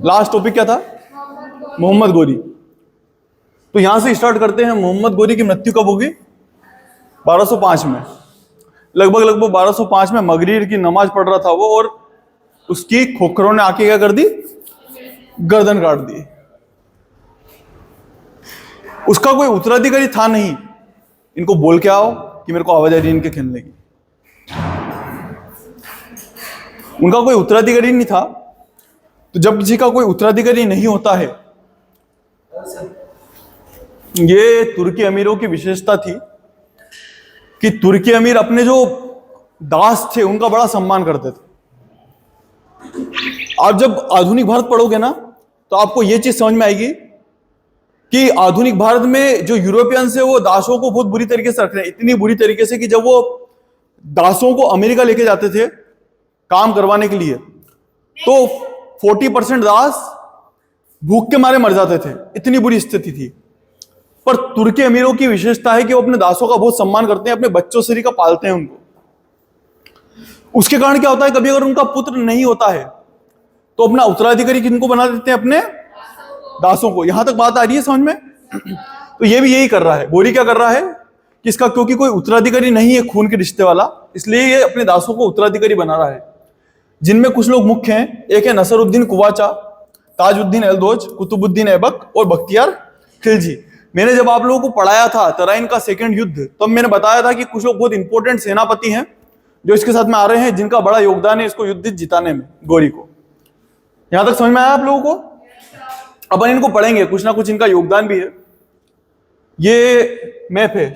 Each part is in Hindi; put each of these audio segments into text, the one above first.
लास्ट टॉपिक क्या था? मोहम्मद गोरी। तो यहां से स्टार्ट करते हैं। मोहम्मद गोरी की मृत्यु कब होगी? 1205 में। लगभग 1205 में मगरिब की नमाज पढ़ रहा था वो, और उसकी खोखरों ने आके क्या कर दी? गर्दन काट दी। उसका कोई उत्तराधिकारी था नहीं। इनको बोल के आओ कि मेरे को आवाज आ रही है इनके खेलने की। उनका कोई उत्तराधिकारी नहीं था। तो जब किसी का कोई उत्तराधिकारी नहीं होता है, ये तुर्की अमीरों की विशेषता थी कि तुर्की अमीर अपने जो दास थे उनका बड़ा सम्मान करते थे। आप जब आधुनिक भारत पढ़ोगे ना, तो आपको यह चीज समझ में आएगी कि आधुनिक भारत में जो यूरोपियंस है वो दासों को बहुत बुरी तरीके से रख रहे हैं। इतनी बुरी तरीके से कि जब वो दासों को अमेरिका लेके जाते थे काम करवाने के लिए, तो 40% दास भूख के मारे मर जाते थे। इतनी बुरी स्थिति थी। पर तुर्की अमीरों की विशेषता है कि वो अपने दासों का बहुत सम्मान करते हैं, अपने बच्चों से का पालते हैं उनको। उसके कारण क्या होता है, कभी अगर उनका पुत्र नहीं होता है तो अपना उत्तराधिकारी किनको बना देते हैं? अपने दासों को। यहां तक बात आ रही है समझ में? तो ये भी यही कर रहा है। गोरी क्या कर रहा है कि इसका क्योंकि कोई उत्तराधिकारी नहीं है खून के रिश्ते वाला, इसलिए ये अपने दासों को उत्तराधिकारी बना रहा है। जिनमें कुछ लोग मुख्य हैं। एक है नसरुद्दीन कुवाचा, ताजुद्दीन एल्दोज, कुतुबुद्दीन ऐबक और बख्तियार खिलजी। मैंने जब आप लोगों को पढ़ाया था तराइन का सेकंड युद्ध, तब मैंने बताया था कि कुछ लोग बहुत इंपॉर्टेंट सेनापति हैं जो इसके साथ में आ रहे हैं, जिनका बड़ा योगदान है इसको युद्ध जिताने में, गोरी को। यहां तक समझ में आया आप लोगों को? अपन इनको पढ़ेंगे, कुछ ना कुछ इनका योगदान भी है। ये मैप है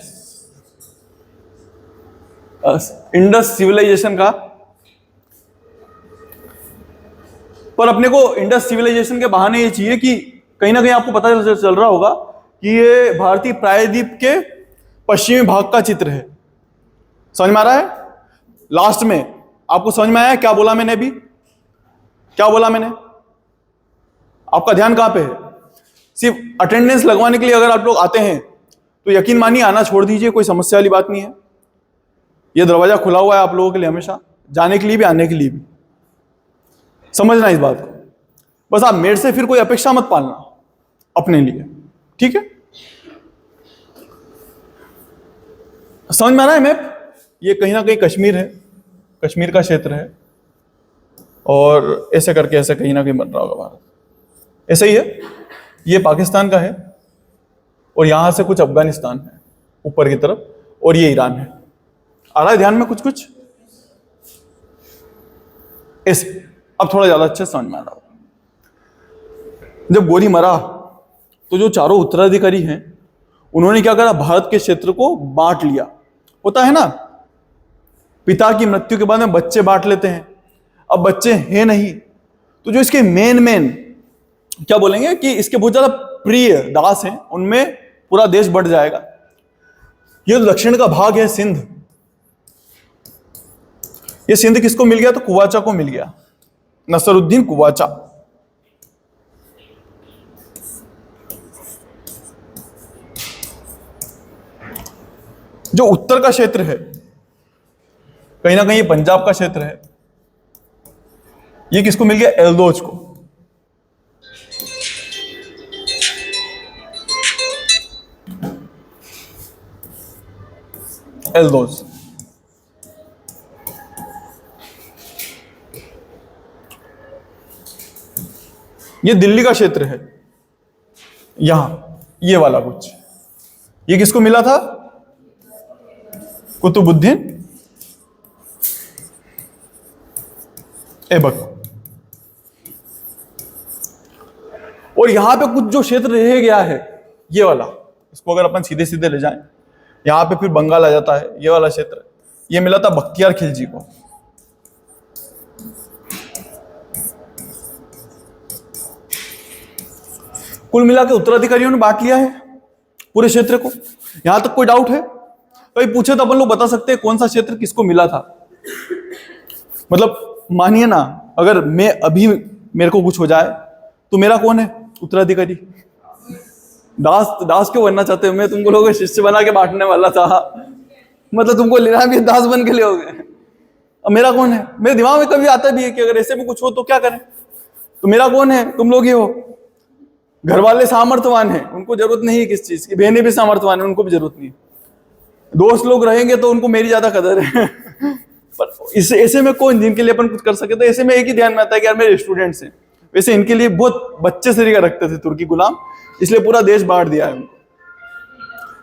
इंडस सिविलाइजेशन का। पर अपने को इंडस सिविलाइजेशन के बहाने ये चाहिए कि कहीं ना कहीं आपको पता चल रहा होगा कि ये भारतीय प्रायद्वीप के पश्चिमी भाग का चित्र है। समझ में आ रहा है? लास्ट में आपको समझ में आया क्या बोला मैंने? अभी क्या बोला मैंने? आपका ध्यान कहां पे है? सिर्फ अटेंडेंस लगवाने के लिए अगर आप लोग आते हैं तो यकीन मानिए आना छोड़ दीजिए, कोई समस्या वाली बात नहीं है। यह दरवाजा खुला हुआ है आप लोगों के लिए हमेशा, जाने के लिए भी आने के लिए भी। समझना इस बात को। बस आप मेरे से फिर कोई अपेक्षा मत पालना अपने लिए, ठीक है? समझ में आ रहा है मैप? ये कहीं ना कहीं कश्मीर है, कश्मीर का क्षेत्र है, और ऐसे करके ऐसे कहीं ना कहीं बन रहा होगा भारत। ऐसा ही है। ये पाकिस्तान का है, और यहां से कुछ अफगानिस्तान है ऊपर की तरफ, और ये ईरान है। आ रहा है ध्यान में कुछ कुछ? ऐसे अब थोड़ा ज्यादा अच्छे समझ में आ रहा होगा। जब गोरी मरा तो जो चारों उत्तराधिकारी हैं उन्होंने क्या करा? भारत के क्षेत्र को बांट लिया। होता है ना, पिता की मृत्यु के बाद में बच्चे बांट लेते हैं। अब बच्चे हैं नहीं, तो जो इसके मेन क्या बोलेंगे कि इसके बहुत ज्यादा प्रिय दास हैं, उनमें पूरा देश बढ़ जाएगा। ये तो दक्षिण का भाग है, सिंध। ये सिंध किसको मिल गया? तो कुवाचा को मिल गया, नसरुद्दीन कुवाचा। जो उत्तर का क्षेत्र है, कहीं ना कहीं पंजाब का क्षेत्र है, ये किसको मिल गया? एल्दोज को। एल्दोज। ये दिल्ली का क्षेत्र है, यहां ये वाला कुछ। ये किसको मिला था? कुतुबुद्दीन ऐबक। और यहां पे कुछ जो क्षेत्र रह गया है, ये वाला, इसको अगर अपन सीधे सीधे ले जाएं, यहां पे फिर बंगाल आ जाता है। ये वाला क्षेत्र ये मिला था बख्तियार खिलजी को। कुल मिला के उत्तराधिकारियों ने बांट लिया है पूरे क्षेत्र को। यहां तक कोई डाउट है? कभी पूछे तो अपन लोग बता सकते हैं कौन सा क्षेत्र किसको मिला था। मतलब मानिए ना, अगर मैं अभी मेरे को कुछ हो जाए तो मेरा कौन है उत्तराधिकारी? दास क्यों बनना चाहते हो? मैं तुमको लोगों को शिष्य बना के बांटने वाला था। मतलब तुमको लेना भी दास बन के लोगे। अब मेरा कौन है? मेरे दिमाग में कभी आता भी है कि अगर ऐसे भी कुछ हो तो क्या करें। तो मेरा कौन है? तुम लोग ही हो। घर वाले सामर्थ्यवान हैं, उनको जरूरत नहीं है किस चीज की, बहनें भी सामर्थ्यवान है, उनको भी जरूरत नहीं। दोस्त लोग रहेंगे तो उनको मेरी ज्यादा कदर है। पर इस ऐसे में कौन जिनके लिए अपन कुछ कर सके? तो ऐसे में एक ही ध्यान में आता है कि यार मेरे स्टूडेंट्स हैं। वैसे इनके लिए बहुत बच्चे से रखते थे तुर्की गुलाम, इसलिए पूरा देश बांट दिया है उनको।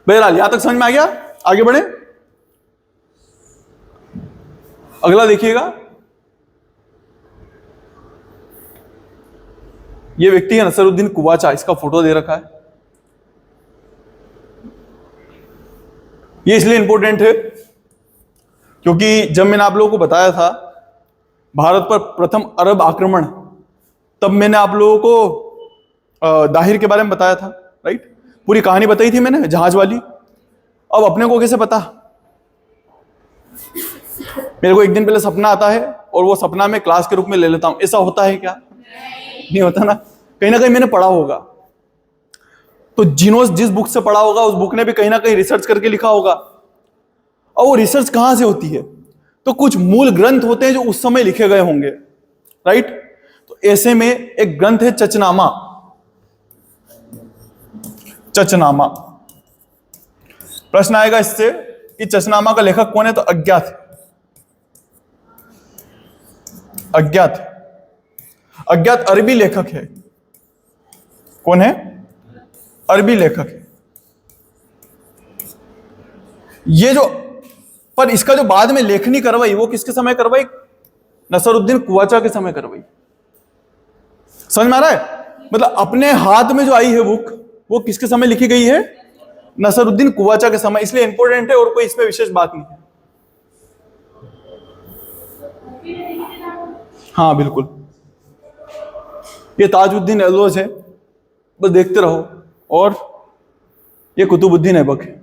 बहरहाल यहां तक समझ में आ गया? आगे बढ़े, अगला देखिएगा। ये व्यक्ति है नसरुद्दीन कुवाचा, इसका फोटो दे रखा है। ये इसलिए इंपॉर्टेंट है क्योंकि जब मैंने आप लोगों को बताया था भारत पर प्रथम अरब आक्रमण, तब मैंने आप लोगों को दाहिर के बारे में बताया था, राइट? पूरी कहानी बताई थी मैंने, जहाज वाली। अब अपने को कैसे पता? मेरे को एक दिन पहले सपना आता है और वो सपना मैं क्लास के रूप में ले लेता हूं। ऐसा होता है क्या? नहीं होता ना कहीं मैंने पढ़ा होगा। तो जिस बुक से पढ़ा होगा उस बुक ने भी कहीं ना कहीं रिसर्च करके लिखा होगा। और वो रिसर्च कहां से होती है? तो कुछ मूल ग्रंथ होते हैं जो उस समय लिखे गए होंगे, राइट? तो ऐसे में एक ग्रंथ है चचनामा। चचनामा, प्रश्न आएगा इससे कि चचनामा का लेखक कौन है? तो अज्ञात। अज्ञात अज्ञात अरबी लेखक है। कौन है? अरबी लेखक है ये जो। पर इसका जो बाद में लेखनी करवाई वो किसके समय करवाई? नसरुद्दीन कुवाचा के समय करवाई। समझ में आ रहा है? मतलब अपने हाथ में जो आई है बुक वो किसके समय लिखी गई है? नसरुद्दीन कुवाचा के समय। इसलिए इंपॉर्टेंट है और कोई इसमें विशेष बात नहीं है। हाँ बिल्कुल, ये ताजुद्दीन एल्लोज है, बस देखते रहो। और ये कुतुबुद्दीन ऐबक है,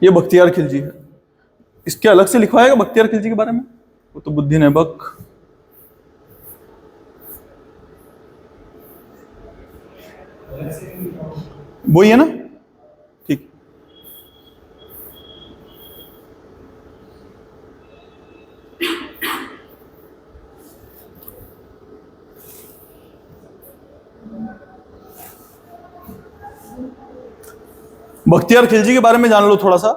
ये बख्तियार खिलजी है। इसके अलग से लिखवाएगा बख्तियार खिलजी के बारे में। कुतुबुद्दीन ऐबक, वही है ना? ठीक। बख्तियार खिलजी के बारे में जान लो थोड़ा सा।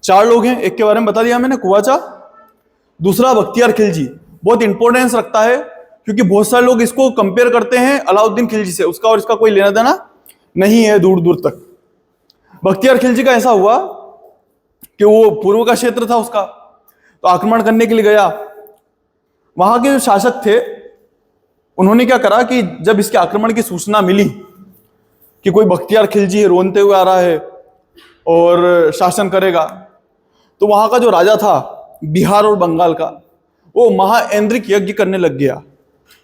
4 लोग हैं, एक के बारे में बता दिया मैंने, कुवाचा। दूसरा बख्तियार खिलजी बहुत इंपॉर्टेंस रखता है क्योंकि बहुत सारे लोग इसको कंपेयर करते हैं अलाउद्दीन खिलजी से। उसका और इसका कोई लेना देना नहीं है दूर दूर तक। बख्तियार खिलजी का ऐसा हुआ कि वो पूर्व का क्षेत्र था उसका, तो आक्रमण करने के लिए गया। वहां के जो शासक थे उन्होंने क्या करा कि जब इसके आक्रमण की सूचना मिली कि कोई बख्तियार खिलजी है, रोनते हुए आ रहा है और शासन करेगा, तो वहां का जो राजा था बिहार और बंगाल का, वो महाऐन्द्रिक यज्ञ करने लग गया।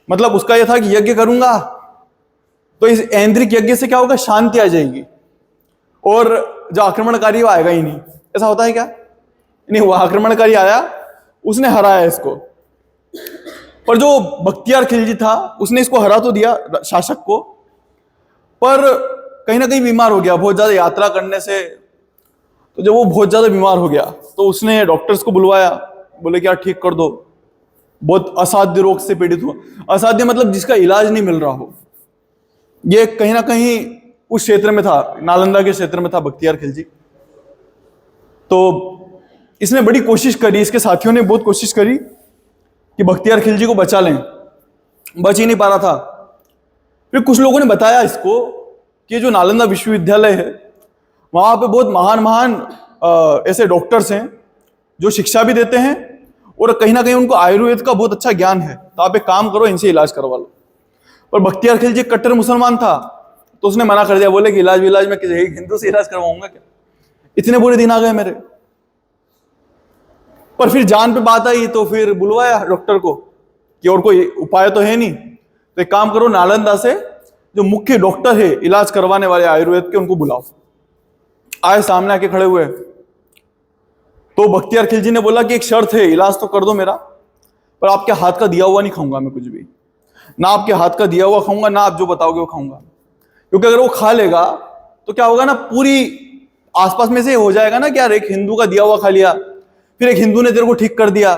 मतलब उसका यह था कि यज्ञ करूंगा तो इस ऐन्द्रिक यज्ञ से क्या होगा? शांति आ जाएगी और जो आक्रमणकारी वो आएगा ही नहीं। ऐसा होता है क्या? नहीं हुआ। आक्रमणकारी आया, उसने हराया इसको। पर जो बख्तियार खिलजी था उसने इसको हरा तो दिया शासक को, पर कहीं ना कहीं बीमार हो गया बहुत ज्यादा यात्रा करने से। तो जब वो बहुत ज्यादा बीमार हो गया तो उसने डॉक्टर्स को बुलवाया, बोले कि यार ठीक कर दो, बहुत असाध्य रोग से पीड़ित हुआ। असाध्य मतलब जिसका इलाज नहीं मिल रहा हो। ये कहीं ना कहीं उस क्षेत्र में था, नालंदा के क्षेत्र में था बख्तियार खिलजी। तो इसने बड़ी कोशिश करी, इसके साथियों ने बहुत कोशिश करी कि बख्तियार खिलजी को बचा लें, बच ही नहीं पा रहा था। फिर कुछ लोगों ने बताया इसको कि जो नालंदा विश्वविद्यालय है वहां पे बहुत महान महान ऐसे डॉक्टर्स हैं जो शिक्षा भी देते हैं और कहीं ना कहीं उनको आयुर्वेद का बहुत अच्छा ज्ञान है, तो आप एक काम करो, इनसे इलाज करवा लो। पर बख्तियार खिलजी कट्टर मुसलमान था तो उसने मना कर दिया, बोले कि इलाज मैं किसी हिंदू से इलाज करवाऊंगा क्या? इतने बुरे दिन आ गए मेरे। पर फिर जान पे बात आई तो फिर बुलवाया डॉक्टर को कि और कोई उपाय तो है नहीं, तो एक काम करो, नालंदा से जो मुख्य डॉक्टर है इलाज करवाने वाले आयुर्वेद के, उनको बुलाओ। आए, सामने आके खड़े हुए। तो बख्तियार खिलजी ने बोला कि एक शर्त है, इलाज तो कर दो मेरा, पर आपके हाथ का दिया हुआ नहीं खाऊंगा मैं कुछ भी। ना आपके हाथ का दिया हुआ खाऊंगा, ना आप जो बताओगे वो खाऊंगा। क्योंकि अगर वो खा लेगा तो क्या होगा ना, पूरी आसपास में से हो जाएगा ना कि यार एक हिंदू का दिया हुआ खा लिया, फिर एक हिंदू ने तेरे को ठीक कर दिया,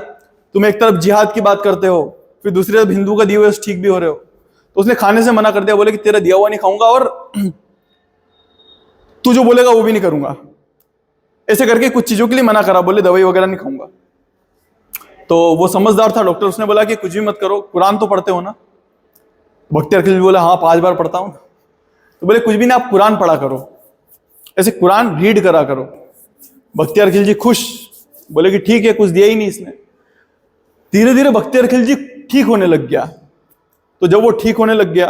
तुम एक तरफ जिहाद की बात करते हो, फिर दूसरी तरफ हिंदू का दिए हुए ठीक भी हो रहे हो। तो उसने खाने से मना कर दिया, बोले कि तेरा दिया हुआ नहीं खाऊंगा और तू जो बोलेगा वो भी नहीं करूंगा। ऐसे करके कुछ चीजों के लिए मना करा, बोले दवाई वगैरह नहीं खाऊंगा। तो वो समझदार था डॉक्टर, उसने बोला कि कुछ भी मत करो, कुरान तो पढ़ते हो ना। बख्तियार खिलजी बोला हाँ 5 बार पढ़ता हूं। तो बोले कुछ भी नहीं, आप कुरान पढ़ा करो, ऐसे कुरान रीड करा करो। बख्तियार खिलजी खुश, बोले कि ठीक है, कुछ दिया ही नहीं इसने। धीरे धीरे बख्तियार खिलजी ठीक होने लग गया। तो जब वो ठीक होने लग गया,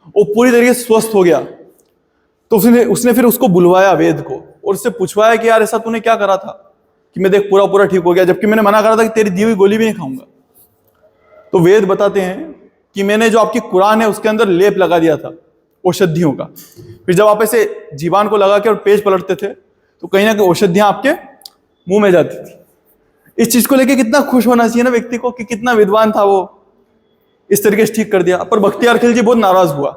वो पूरी तरीके से स्वस्थ हो गया, तो उसने फिर उसको बुलवाया वेद को, और उससे पूछवाया कि यार ऐसा तूने क्या करा था कि मैं देख पूरा ठीक हो गया, जबकि मैंने मना करा था कि तेरी दी हुई गोली भी नहीं खाऊंगा। तो वेद बताते हैं कि मैंने जो आपकी कुरान है उसके अंदर लेप लगा दिया था औषधियों का। फिर जब आप ऐसे जीवान को लगा के और पेज पलटते थे तो कहीं ना कहीं औषधियां आपके मुंह में जाती थी। इस चीज को लेके कितना खुश होना चाहिए ना व्यक्ति को, कि कितना विद्वान था वो, इस तरीके से ठीक कर दिया। पर बख्तियार खिलजी बहुत नाराज हुआ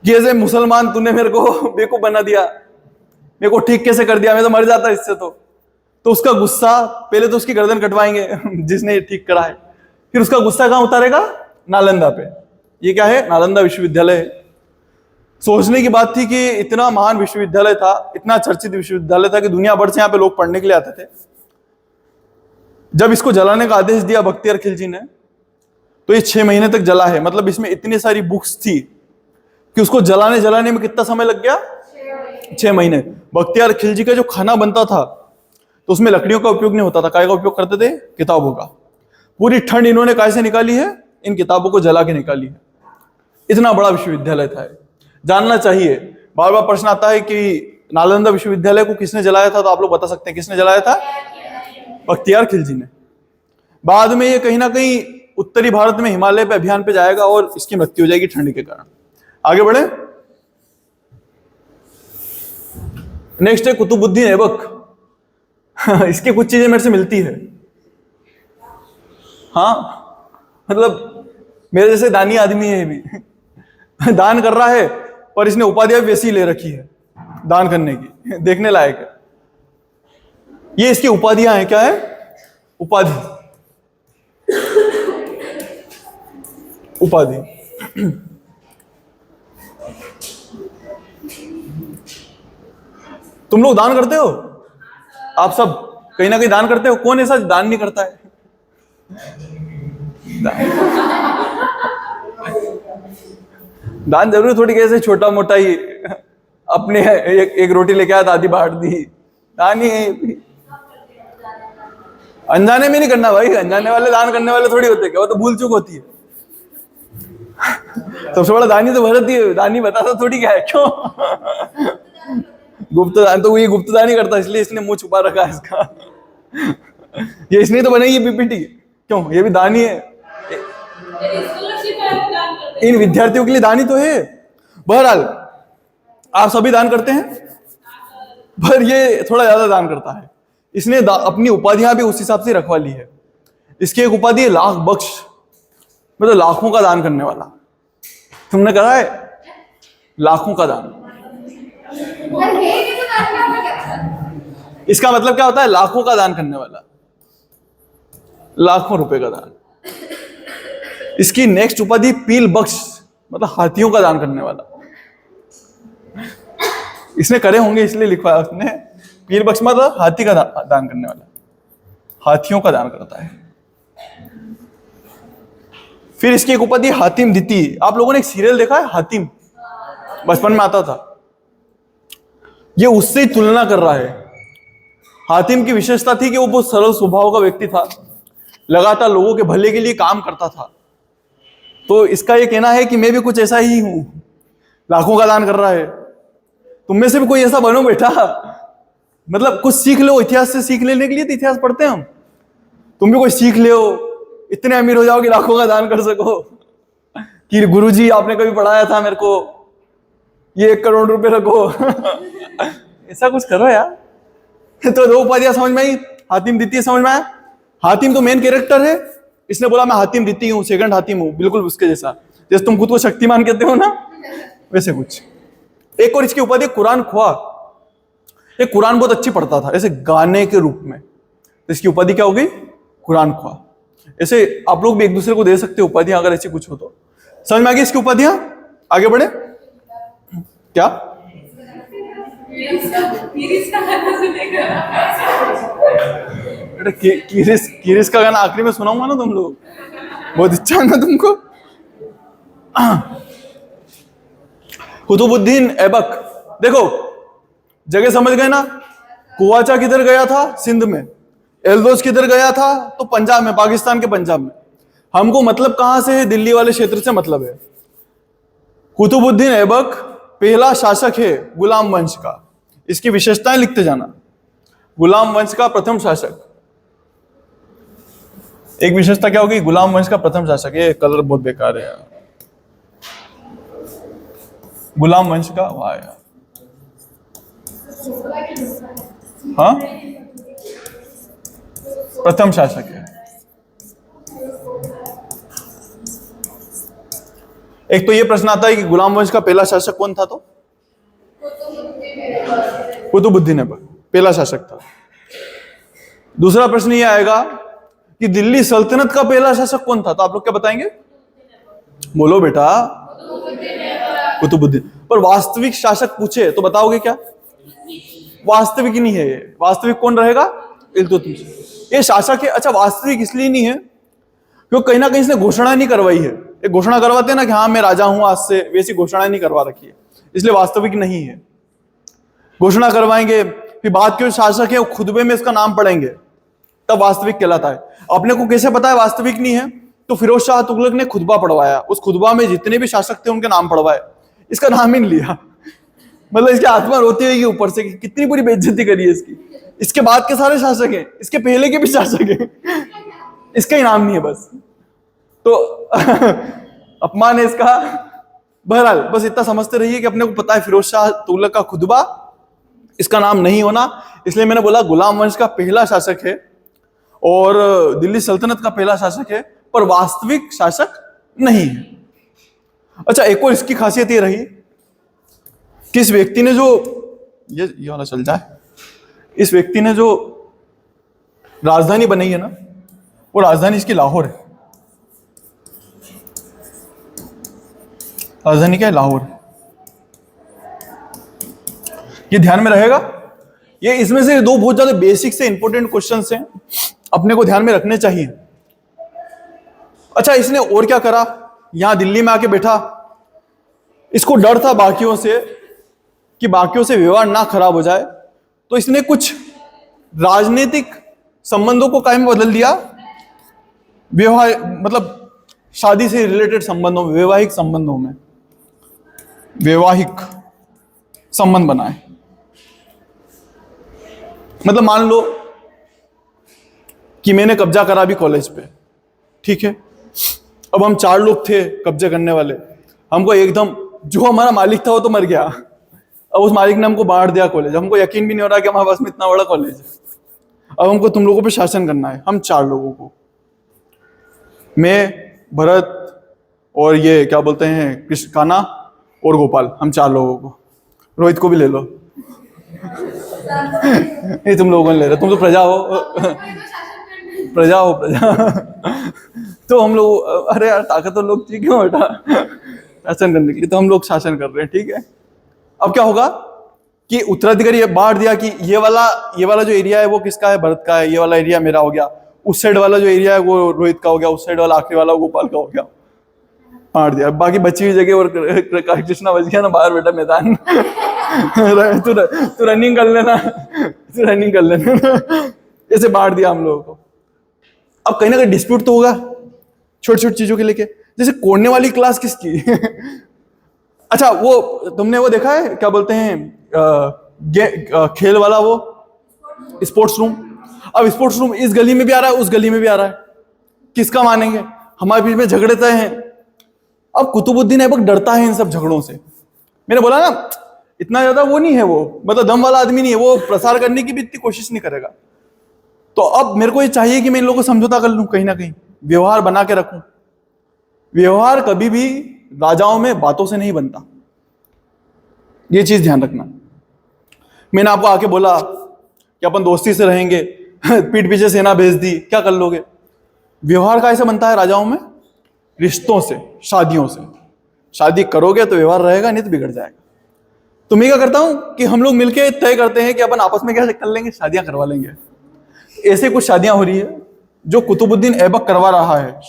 कि ऐसे मुसलमान तूने मेरे को बेवकूफ बना दिया, मेरे को ठीक कैसे कर दिया, मैं तो मर जाता इससे। तो उसका गुस्सा, पहले तो उसकी गर्दन कटवाएंगे जिसने ये ठीक करा है, फिर उसका गुस्सा कहां उतारेगा, नालंदा पे। ये क्या है, नालंदा विश्वविद्यालय है। सोचने की बात थी कि इतना महान विश्वविद्यालय था, इतना चर्चित विश्वविद्यालय था कि दुनिया भर से यहाँ पे लोग पढ़ने के लिए आते थे। जब इसको जलाने का आदेश दिया बख्तियार खिलजी ने, तो ये 6 महीने तक जला है। मतलब इसमें इतनी सारी बुक्स थी कि उसको जलाने में कितना समय लग गया, 6 महीने। बख्तियार खिलजी का जो खाना बनता था तो उसमें लकड़ियों का उपयोग नहीं होता था, काय का उपयोग करते थे, किताबों का। पूरी ठंड इन्होंने काय से निकाली है, इन किताबों को जला के निकाली है। इतना बड़ा विश्वविद्यालय था। जानना चाहिए, बार बार प्रश्न आता है कि नालंदा विश्वविद्यालय को किसने जलाया था, तो आप लोग बता सकते हैं किसने जलाया था, बख्तियार खिलजी ने। बाद में ये कहीं ना कहीं उत्तरी भारत में हिमालय पे अभियान पे जाएगा और इसकी मृत्यु हो जाएगी ठंड के कारण। आगे बढ़े। नेक्स्ट है कुतुबुद्दीन ऐबक। इसकी कुछ चीजें मेरे से मिलती है। हाँ, मतलब मेरे जैसे दानी आदमी है, भी दान कर रहा है, पर इसने उपाधियां भी वैसी ले रखी है दान करने की, देखने लायक है। ये इसकी उपाधियां हैं, क्या है, उपाधि। उपाधि तुम लोग दान करते हो, आप सब कहीं ना कहीं दान करते हो। कौन ऐसा दान नहीं करता है? दान जरूरी थोड़ी कैसे छोटा मोटा ही, अपने एक रोटी लेके आया, आधी बांट दी, दान ही है। अनजाने में नहीं करना भाई, अनजाने वाले दान करने वाले थोड़ी होते, क्या वो तो भूल चूक होती है। सबसे बड़ा दानी तो भरत ही है, दानी बताता थोड़ी क्या है, क्यों। गुप्त दान तो ये गुप्त दान ही करता, इसलिए इसने मुंह छुपा रखा है इसका। ये इसने तो बनाई है पीपीटी, क्यों, ये भी दानी है। इन विद्यार्थियों के लिए दानी तो है। बहरहाल आप सभी दान करते हैं, पर ये थोड़ा ज्यादा दान करता है। इसने अपनी उपाधियां भी उस हिसाब से रखवा ली है। इसकी एक उपाधि है लाख बख्श, मतलब लाखों का दान करने वाला। तुमने करा है लाखों का दान? इसका मतलब क्या होता है, लाखों का दान करने वाला, लाखों रुपए का दान। इसकी नेक्स्ट उपाधि पील बख्श, मतलब हाथियों का दान करने वाला। इसने करे होंगे इसलिए लिखवा है उसने, पील बख्श मतलब हाथी का दान करने वाला, हाथियों का दान करता है। फिर इसकी एक उपाधि हातिम दिती। आप लोगों ने एक सीरियल देखा है हातिम, बचपन में आता था, ये उससे ही तुलना कर रहा है। हातिम की विशेषता थी कि वो बहुत सरल स्वभाव का व्यक्ति था, लगातार लोगों के भले के लिए काम करता था। तो इसका ये कहना है कि मैं भी कुछ ऐसा ही हूं, लाखों का दान कर रहा है। तुम में से भी कोई ऐसा बनो बेटा, मतलब कुछ सीख लो, इतिहास से सीख लेने के लिए तो इतिहास पढ़ते हैं हम। तुम भी कोई सीख लो, इतने अमीर हो जाओ कि लाखों का दान कर सको, कि गुरुजी आपने कभी पढ़ाया था मेरे को, ये 1 करोड़ रुपए रखो। ऐसा कुछ करो यार। तो 2 उपाधियां समझ में आई, हातिम दिती समझ में आया। हातिम तो मेन कैरेक्टर है, इसने बोला मैं हातिम दिती हूँ, सेकंड हातिम हूँ, बिल्कुल उसके जैसा, जैसे तुम खुद को शक्तिमान कहते हो ना, वैसे कुछ। एक और इसकी उपाधि कुरान ख्वा। ये कुरान बहुत अच्छी पढ़ता था, ऐसे गाने के रूप में। तो इसकी उपाधि क्या हो गई, कुरान ख्वाह। ऐसे आप लोग भी एक दूसरे को दे सकते हो उपाधियां, अगर ऐसी कुछ हो तो। समझ में आ गई इसकी उपाधियां? आगे बढ़े। क्या बेटा, किरिस का गाना आखिरी में सुनाऊंगा ना तुम लोग, बहुत इच्छा है ना तुमको। कुतुबुद्दीन ऐबक, देखो जगह समझ गए ना। कुवाचा किधर गया था? सिंध में। एल्दोज किधर गया था? तो पंजाब में, पाकिस्तान के पंजाब में। हमको मतलब कहां से है? दिल्ली वाले क्षेत्र से मतलब है। कुतुबुद्दीन ऐबक पहला शासक है गुलाम वंश का। इसकी विशेषताएं लिखते जाना। गुलाम वंश का प्रथम शासक। एक विशेषता क्या होगी? गुलाम वंश का प्रथम शासक। ये कलर बहुत बेकार है यार। गुलाम वंश का, वाह यार, हाँ, प्रथम शासक है। एक तो ये प्रश्न आता है कि गुलाम वंश का पहला शासक कौन था? तो कुतुबुद्दीन ऐबक पहला शासक था। दूसरा प्रश्न ये आएगा कि दिल्ली सल्तनत का पहला शासक कौन था? तो आप लोग क्या बताएंगे? बोलो बेटा, कुतुबुद्दीन। पर वास्तविक शासक पूछे तो बताओगे क्या? वास्तविक नहीं है ये। वास्तविक कौन रहेगा? इल्तुतमिश। ये शासक है। अच्छा, वास्तविक इसलिए नहीं है क्योंकि कहीं ना कहीं इसने घोषणा नहीं करवाई है। एक घोषणा करवाते हैं ना कि हाँ मैं राजा हूं आज से, वैसी घोषणा नहीं करवा रखी है, इसलिए वास्तविक नहीं है। घोषणा करवाएंगे, फिर बाद के शासक है वो खुतबे में इसका नाम पढ़ेंगे, तब वास्तविक कहलाता है। अपने को कैसे पता है वास्तविक नहीं है? तो फिरोज शाह तुगलक ने खुतबा पढ़वाया, उस खुतबा में जितने भी शासक थे उनके नाम पढ़वाए, इसका नाम ही नहीं लिया। मतलब इसकी आत्मा रोती हुई ऊपर से कि कितनी बुरी बेइज्जती करी है इसकी। इसके बाद के सारे शासक हैं, इसके पहले के भी शासक हैं, इसका ही नाम नहीं है बस। तो अपमान है इसका। बहरहाल बस इतना समझते रहिए कि अपने को पता है फिरोज शाह तुगलक का खुतबा, इसका नाम नहीं होना। इसलिए मैंने बोला गुलाम वंश का पहला शासक है और दिल्ली सल्तनत का पहला शासक है, पर वास्तविक शासक नहीं है। अच्छा, एक और इसकी खासियत ये रही कि इस व्यक्ति ने जो ये वाला चल जाए, इस व्यक्ति ने जो राजधानी बनाई है ना, वो राजधानी इसकी लाहौर है। राजधानी क्या है? लाहौर। ये ध्यान में रहेगा। ये इसमें से दो बहुत ज्यादा बेसिक से इंपॉर्टेंट क्वेश्चंस हैं, अपने को ध्यान में रखने चाहिए। अच्छा, इसने और क्या करा? यहां दिल्ली में आके बैठा, इसको डर था बाकियों से कि बाकियों से व्यवहार ना खराब हो जाए, तो इसने कुछ राजनीतिक संबंधों को कायम बदल दिया। व्यवहार मतलब शादी से रिलेटेड संबंधों में, वैवाहिक संबंधों में वैवाहिक संबंध बनाए। मतलब मान लो कि मैंने कब्जा करा भी कॉलेज पे, ठीक है। अब हम 4 लोग थे कब्जे करने वाले। हमको एकदम, जो हमारा मालिक था वो तो मर गया, अब उस मालिक ने हमको बांट दिया कॉलेज। हमको यकीन भी नहीं हो रहा कि हमारे पास में इतना बड़ा कॉलेज है। अब हमको तुम लोगों पे शासन करना है, हम 4 लोगों को, मैं, भरत और ये क्या बोलते हैं कृष्ण, कान्हा और गोपाल, हम 4 लोगों को। रोहित को भी ले लो। नहीं, तुम लोगों ने ले रहे, तुम तो प्रजा हो, प्रजा हो, प्रजा। तो हम लोग, अरे यार ताकतवर लोग ठीक है बेटा शासन करने के लिए, तो हम लोग शासन कर रहे हैं, ठीक है। अब क्या होगा कि उत्तराधिकारी बांट दिया कि ये वाला जो एरिया है वो किसका है? भरत का है। ये वाला एरिया मेरा हो गया। उस साइड वाला जो एरिया है वो रोहित का हो गया। उस साइड वाला आखिरी वाला गोपाल का हो गया। बांट दिया। बाकी बची हुई जगह और कृष्णा बच गया ना बाहर, बेटा मैदान। तू रनिंग कर लेना, तू रनिंग कर लेना। ऐसे बांट दिया हम लोगों को। अब कहीं ना कहीं डिस्प्यूट तो होगा छोटी छोटी चीजों के लेके, जैसे कोड़ने वाली क्लास किसकी? अच्छा, वो तुमने वो देखा है क्या बोलते हैं खेल वाला, वो स्पोर्ट्स रूम। अब स्पोर्ट्स रूम इस गली में भी आ रहा है, उस गली में भी आ रहा है, किसका मानेंगे? हमारे बीच में झगड़े तय हैं। अब कुतुबुद्दीन ऐबक डरता है इन सब झगड़ों से। मैंने बोला ना, इतना ज्यादा वो नहीं है, वो मतलब दम वाला आदमी नहीं है, वो प्रसार करने की भी इतनी कोशिश नहीं करेगा। तो अब मेरे को ये चाहिए कि मैं इन लोगों को समझौता कर लूं, कहीं ना कहीं व्यवहार बना के रखूं। व्यवहार कभी भी राजाओं में बातों से नहीं बनता, ये चीज ध्यान रखना। मैंने आपको आके बोला कि अपन दोस्ती से रहेंगे, पीठ पीछे सेना भेज दी, क्या कर लोगे? व्यवहार का ऐसा बनता है राजाओं में, रिश्तों से, शादियों से। शादी करोगे तो व्यवहार रहेगा, नहीं तो बिगड़ जाएगा। तो मैं क्या करता हूं कि हम लोग मिलके तय करते हैं कि अपन आपस में क्या कर लेंगे, शादियां करवा लेंगे। ऐसे कुछ शादियां हो रही है जो कुतुबुद्दीन ऐबक करवा रहा है।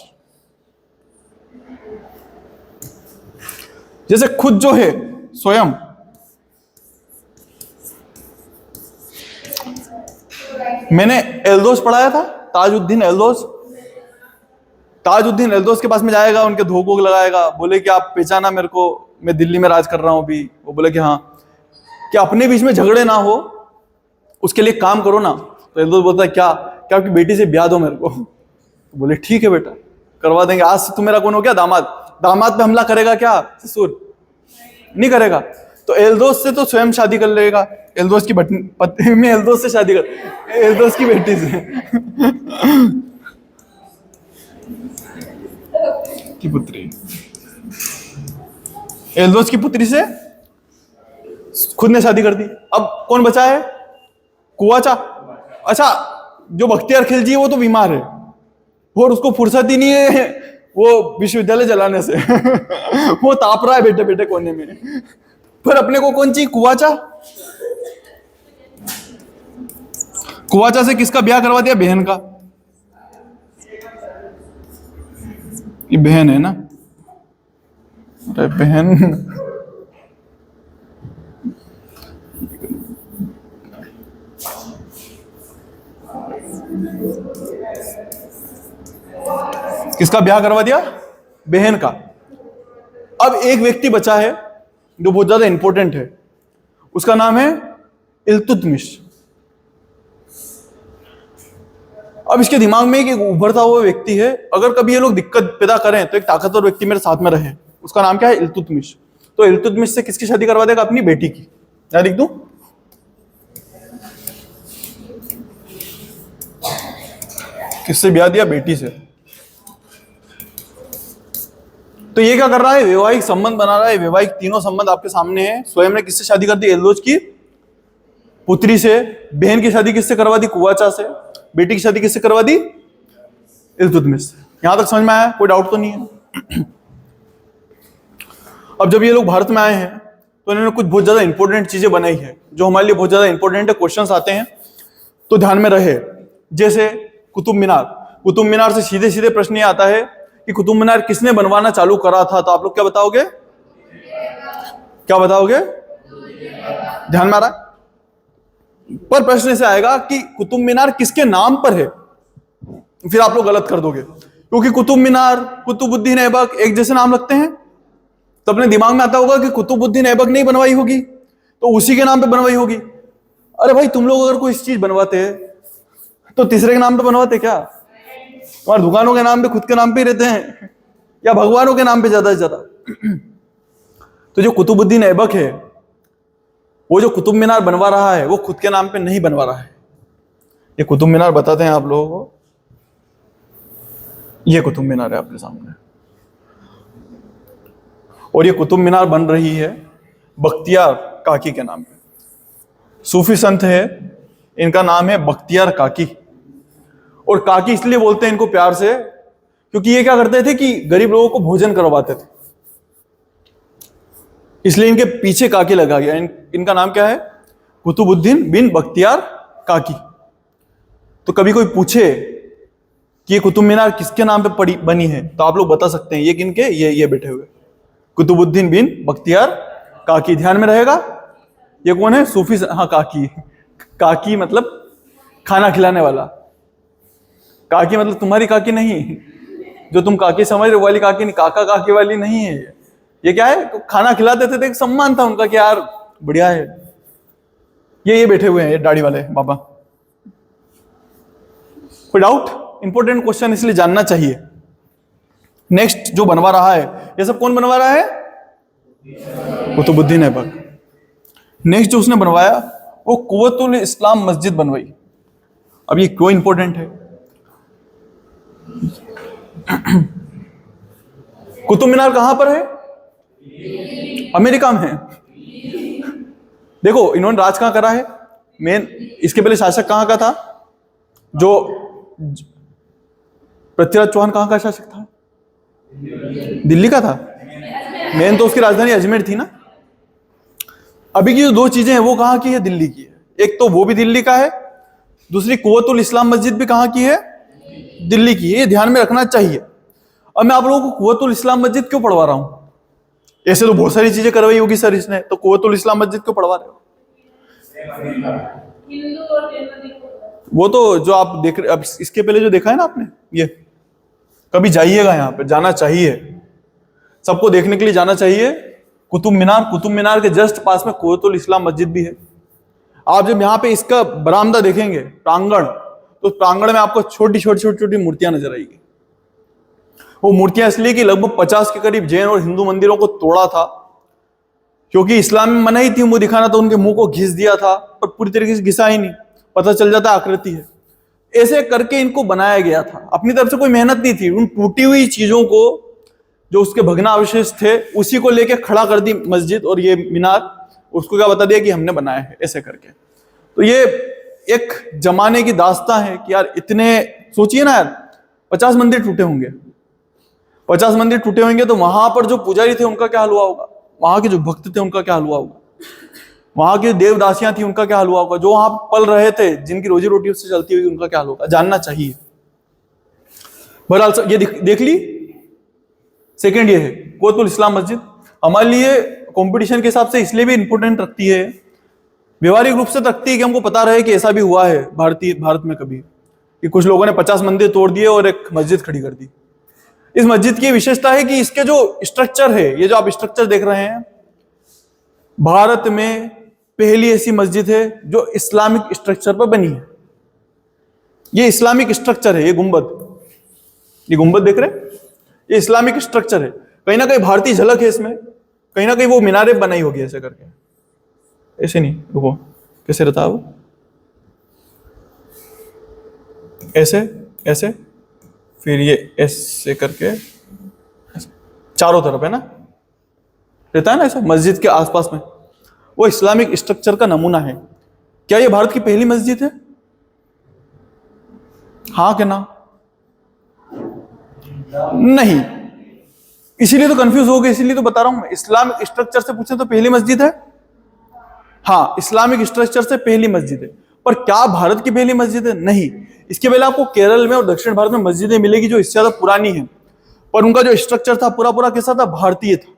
जैसे खुद जो है स्वयं मैंने एल्दोस पढ़ाया था, ताजुद्दीन एल्दोस। ताजुद्दीन एल्दोस के पास में जाएगा, उनके धोख वोक लगाएगा, बोले कि आप पहचाना मेरे को, मैं दिल्ली में राज कर रहा हूं अभी। वो बोले कि हाँ, कि अपने बीच में झगड़े ना हो उसके लिए काम करो ना। तो एल्दोस बोलता है क्या, क्या आपकी बेटी से ब्याह दो मेरे को। तो बोले ठीक है बेटा, करवा देंगे। आज से तू मेरा कौन हो गया, दामाद। दामाद पे हमला करेगा क्या ससुर, नहीं करेगा। तो एल्दोस से तो स्वयं शादी कर लेगा, एल्दोस की पत्नी में एल्दोस से शादी कर, एल्दोस की बेटी से की पुत्री, एल्दोस की पुत्री से खुद ने शादी कर दी। अब कौन बचा है, कुवाचा। अच्छा, जो बख्तियार खिलजी है वो तो बीमार है और उसको फुर्सत ही नहीं है वो विश्वविद्यालय जलाने से वो ताप रहा है बेटे बेटे कोने में। पर अपने को कौन चाहिए, कुवाचा। कुवाचा से किसका ब्याह करवा दिया, बहन का। ये बहन है ना, अरे बहन। किसका ब्याह करवा दिया, बहन का। अब एक व्यक्ति बचा है जो बहुत ज्यादा इंपॉर्टेंट है, उसका नाम है इल्तुतमिश। अब इसके दिमाग में एक उभरता हुआ व्यक्ति है, अगर कभी ये लोग दिक्कत पैदा करें तो एक ताकतवर व्यक्ति मेरे साथ में रहे। उसका नाम क्या है, इल्तुतमिश। तो इल्तुतमिश से किसकी शादी करवा देगा, अपनी बेटी की। क्या लिख दूं, किससे ब्याह दिया, बेटी से। तो ये क्या कर रहा है, वैवाहिक संबंध बना रहा है। वैवाहिक तीनों संबंध आपके सामने हैं। स्वयं ने किससे शादी कर दी, एल्दोस की पुत्री से। बहन की शादी किससे करवा दी, कुवाचा से। बेटी की शादी किससे करवा दी, इल्तुतमिश से। यहां तक समझ में आया, कोई डाउट तो नहीं है। अब जब ये लोग भारत में आए हैं तो इन्होंने कुछ बहुत ज्यादा इंपॉर्टेंट चीजें बनाई है जो हमारे लिए बहुत ज्यादा इंपॉर्टेंट है। क्वेश्चंस आते हैं तो ध्यान में रहे। जैसे कुतुब मीनार, कुतुब मीनार से सीधे सीधे प्रश्न ये आता है कि कुतुब मीनार किसने बनवाना चालू करा था। तो आप लोग क्या बताओगे, क्या बताओगे, ध्यान में आ रहा है। पर प्रश्न से आएगा कि कुतुब मीनार किसके नाम पर है, फिर आप लोग गलत कर दोगे, क्योंकि कुतुब मीनार, कुतुबुद्दीन ऐबक एक जैसे नाम लगते हैं। तो अपने दिमाग में आता होगा कि कुतुबुद्दीन ऐबक नहीं बनवाई होगी तो उसी के नाम पे बनवाई होगी। अरे भाई, तुम लोग अगर कोई चीज बनवाते तो तीसरे के नाम पे बनवाते क्या। तुम्हारी दुकानों के नाम पे, खुद के नाम पे ही रहते हैं, या भगवानों के नाम पे ज्यादा से ज्यादा। तो जो कुतुबुद्दीन ऐबक है, वो जो कुतुब मीनार बनवा रहा है, वो खुद के नाम पे नहीं बनवा रहा है। ये कुतुब मीनार बताते हैं आप लोगों को, ये कुतुब मीनार है आपके सामने। और ये कुतुब मीनार बन रही है बख्तियार काकी के नाम पे। सूफी संत है, इनका नाम है बख्तियार काकी। और काकी इसलिए बोलते हैं इनको प्यार से क्योंकि ये क्या करते थे कि गरीब लोगों को भोजन करवाते थे, इसलिए इनके पीछे काकी लगा गया। इनका नाम क्या है, कुतुबुद्दीन बिन बख्तियार काकी। तो कभी कोई पूछे कि ये कुतुब मीनार किसके नाम पे बनी है तो आप लोग बता सकते हैं ये किनके, ये बैठे हुए कुतुबुद्दीन बिन बख्तियार काकी। ध्यान में रहेगा, ये कौन है, सूफी। हाँ, काकी, काकी मतलब खाना खिलाने वाला। काकी मतलब तुम्हारी काकी नहीं, जो तुम काकी समझ रहे वाली काकी नहीं, काका काकी वाली नहीं है। ये क्या है, तो खाना खिलाते थे तो एक सम्मान था उनका कि यार बढ़िया है। ये बैठे हुए हैं, ये दाढ़ी वाले बाबा। कोई डाउट, इंपॉर्टेंट क्वेश्चन इसलिए जानना चाहिए। नेक्स्ट जो बनवा रहा है, ये सब कौन बनवा रहा है, कुतुबुद्दीन ऐबक। नेक्स्ट जो उसने बनवाया वो कुव्वतुल इस्लाम मस्जिद बनवाई। अब ये क्यों इंपॉर्टेंट है, कुतुब मीनार कहां पर है, अमेरिका में है। देखो इन्होंने राज कहां करा है, मेन इसके पहले शासक कहां का था, जो पृथ्वीराज चौहान कहाँ का शासक था? दिल्ली का था। मेन तो उसकी राजधानी अजमेर थी ना। अभी की जो दो चीजें हैं वो कहाँ की है? दिल्ली की है। एक तो वो भी दिल्ली का है, दूसरी कुव्वतुल इस्लाम मस्जिद भी कहाँ की है? दिल्ली की है। ये ध्यान में रखना चाहिए। अब मैं आप लोगों को कुव्वतुल इस्लाम मस्जिद क्यों पढ़वा रहा हूं? ऐसे तो बहुत सारी चीजें करवाई होगी सर इसने, तो कुव्वतुल इस्लाम मस्जिद क्यों पढ़वा रहे हो? वो तो जो आप देख रहे, अब इसके पहले जो देखा है ना आपने, ये कभी जाइएगा, यहाँ पे जाना चाहिए, सबको देखने के लिए जाना चाहिए। कुतुब मीनार के जस्ट पास में कुव्वतुल इस्लाम मस्जिद भी है। आप जब यहाँ पे इसका बरामदा देखेंगे, प्रांगण, तो प्रांगण में आपको छोटी छोटी मूर्तियां नजर आएगी। वो मूर्तियां इसलिए कि लगभग 50 के करीब जैन और हिंदू मंदिरों को तोड़ा था, क्योंकि इस्लाम में मनाही थी मुंह दिखाना, तो उनके मुंह को घिस दिया था, पर पूरी तरीके से घिसा ही नहीं, पता चल जाता आकृति है। ऐसे करके इनको बनाया गया था, अपनी तरफ से कोई मेहनत नहीं थी। उन टूटी हुई चीजों को, जो उसके भग्नावशेष थे, उसी को लेके खड़ा कर दी मस्जिद और ये मीनार, उसको क्या बता दिया कि हमने बनाया है ऐसे करके। तो ये एक जमाने की दास्तां है कि यार इतने, सोचिए ना यार, 50 मंदिर टूटे होंगे, 50 मंदिर टूटे होंगे, तो वहां पर जो पुजारी थे उनका क्या हाल हुआ होगा, वहां के जो भक्त थे उनका क्या हाल हुआ होगा, वहां की देवदासियां थी उनका क्या हाल हुआ होगा, जो वहां पल रहे थे, जिनकी रोजी रोटी उससे चलती हुई, उनका क्या हाल होगा, जानना चाहिए। बहरहाल ये देख ली। सेकंड ये है कुव्वतुल इस्लाम मस्जिद, हमारे लिए कंपटीशन के हिसाब से इसलिए भी इंपॉर्टेंट रखती है, व्यवहारिक रूप से रखती है कि हमको पता रहे कि ऐसा भी हुआ है भारत में कभी, कि कुछ लोगों ने 50 मंदिर तोड़ दिए और एक मस्जिद खड़ी कर दी। इस मस्जिद की विशेषता है कि इसके जो स्ट्रक्चर है, ये जो आप स्ट्रक्चर देख रहे हैं, भारत में पहली ऐसी मस्जिद है जो इस्लामिक स्ट्रक्चर पर बनी है। ये इस्लामिक स्ट्रक्चर है, ये गुंबद देख रहे हैं, ये इस्लामिक स्ट्रक्चर है। कहीं ना कहीं भारतीय झलक है इसमें, कहीं ना कहीं वो मीनारें बनाई होगी ऐसे करके, ऐसे नहीं, रुको कैसे रहता है वो, ऐसे ऐसे, फिर ये ऐसे करके ऐसे, चारों तरफ है ना, रहता है ना ऐसा मस्जिद के आसपास में, वो इस्लामिक स्ट्रक्चर का नमूना है। क्या ये भारत की पहली मस्जिद है? हाँ क्या ना? नहीं, इसीलिए तो कंफ्यूज हो गए, इसीलिए तो बता रहा हूं मैं। इस्लामिक स्ट्रक्चर से पूछे तो पहली मस्जिद है, हाँ इस्लामिक स्ट्रक्चर से पहली मस्जिद है, पर क्या भारत की पहली मस्जिद है? नहीं। इसके पहले आपको केरल में और दक्षिण भारत में मस्जिदें मिलेगी जो इससे ज्यादा पुरानी है, पर उनका जो स्ट्रक्चर था पूरा कैसा था? भारतीय था,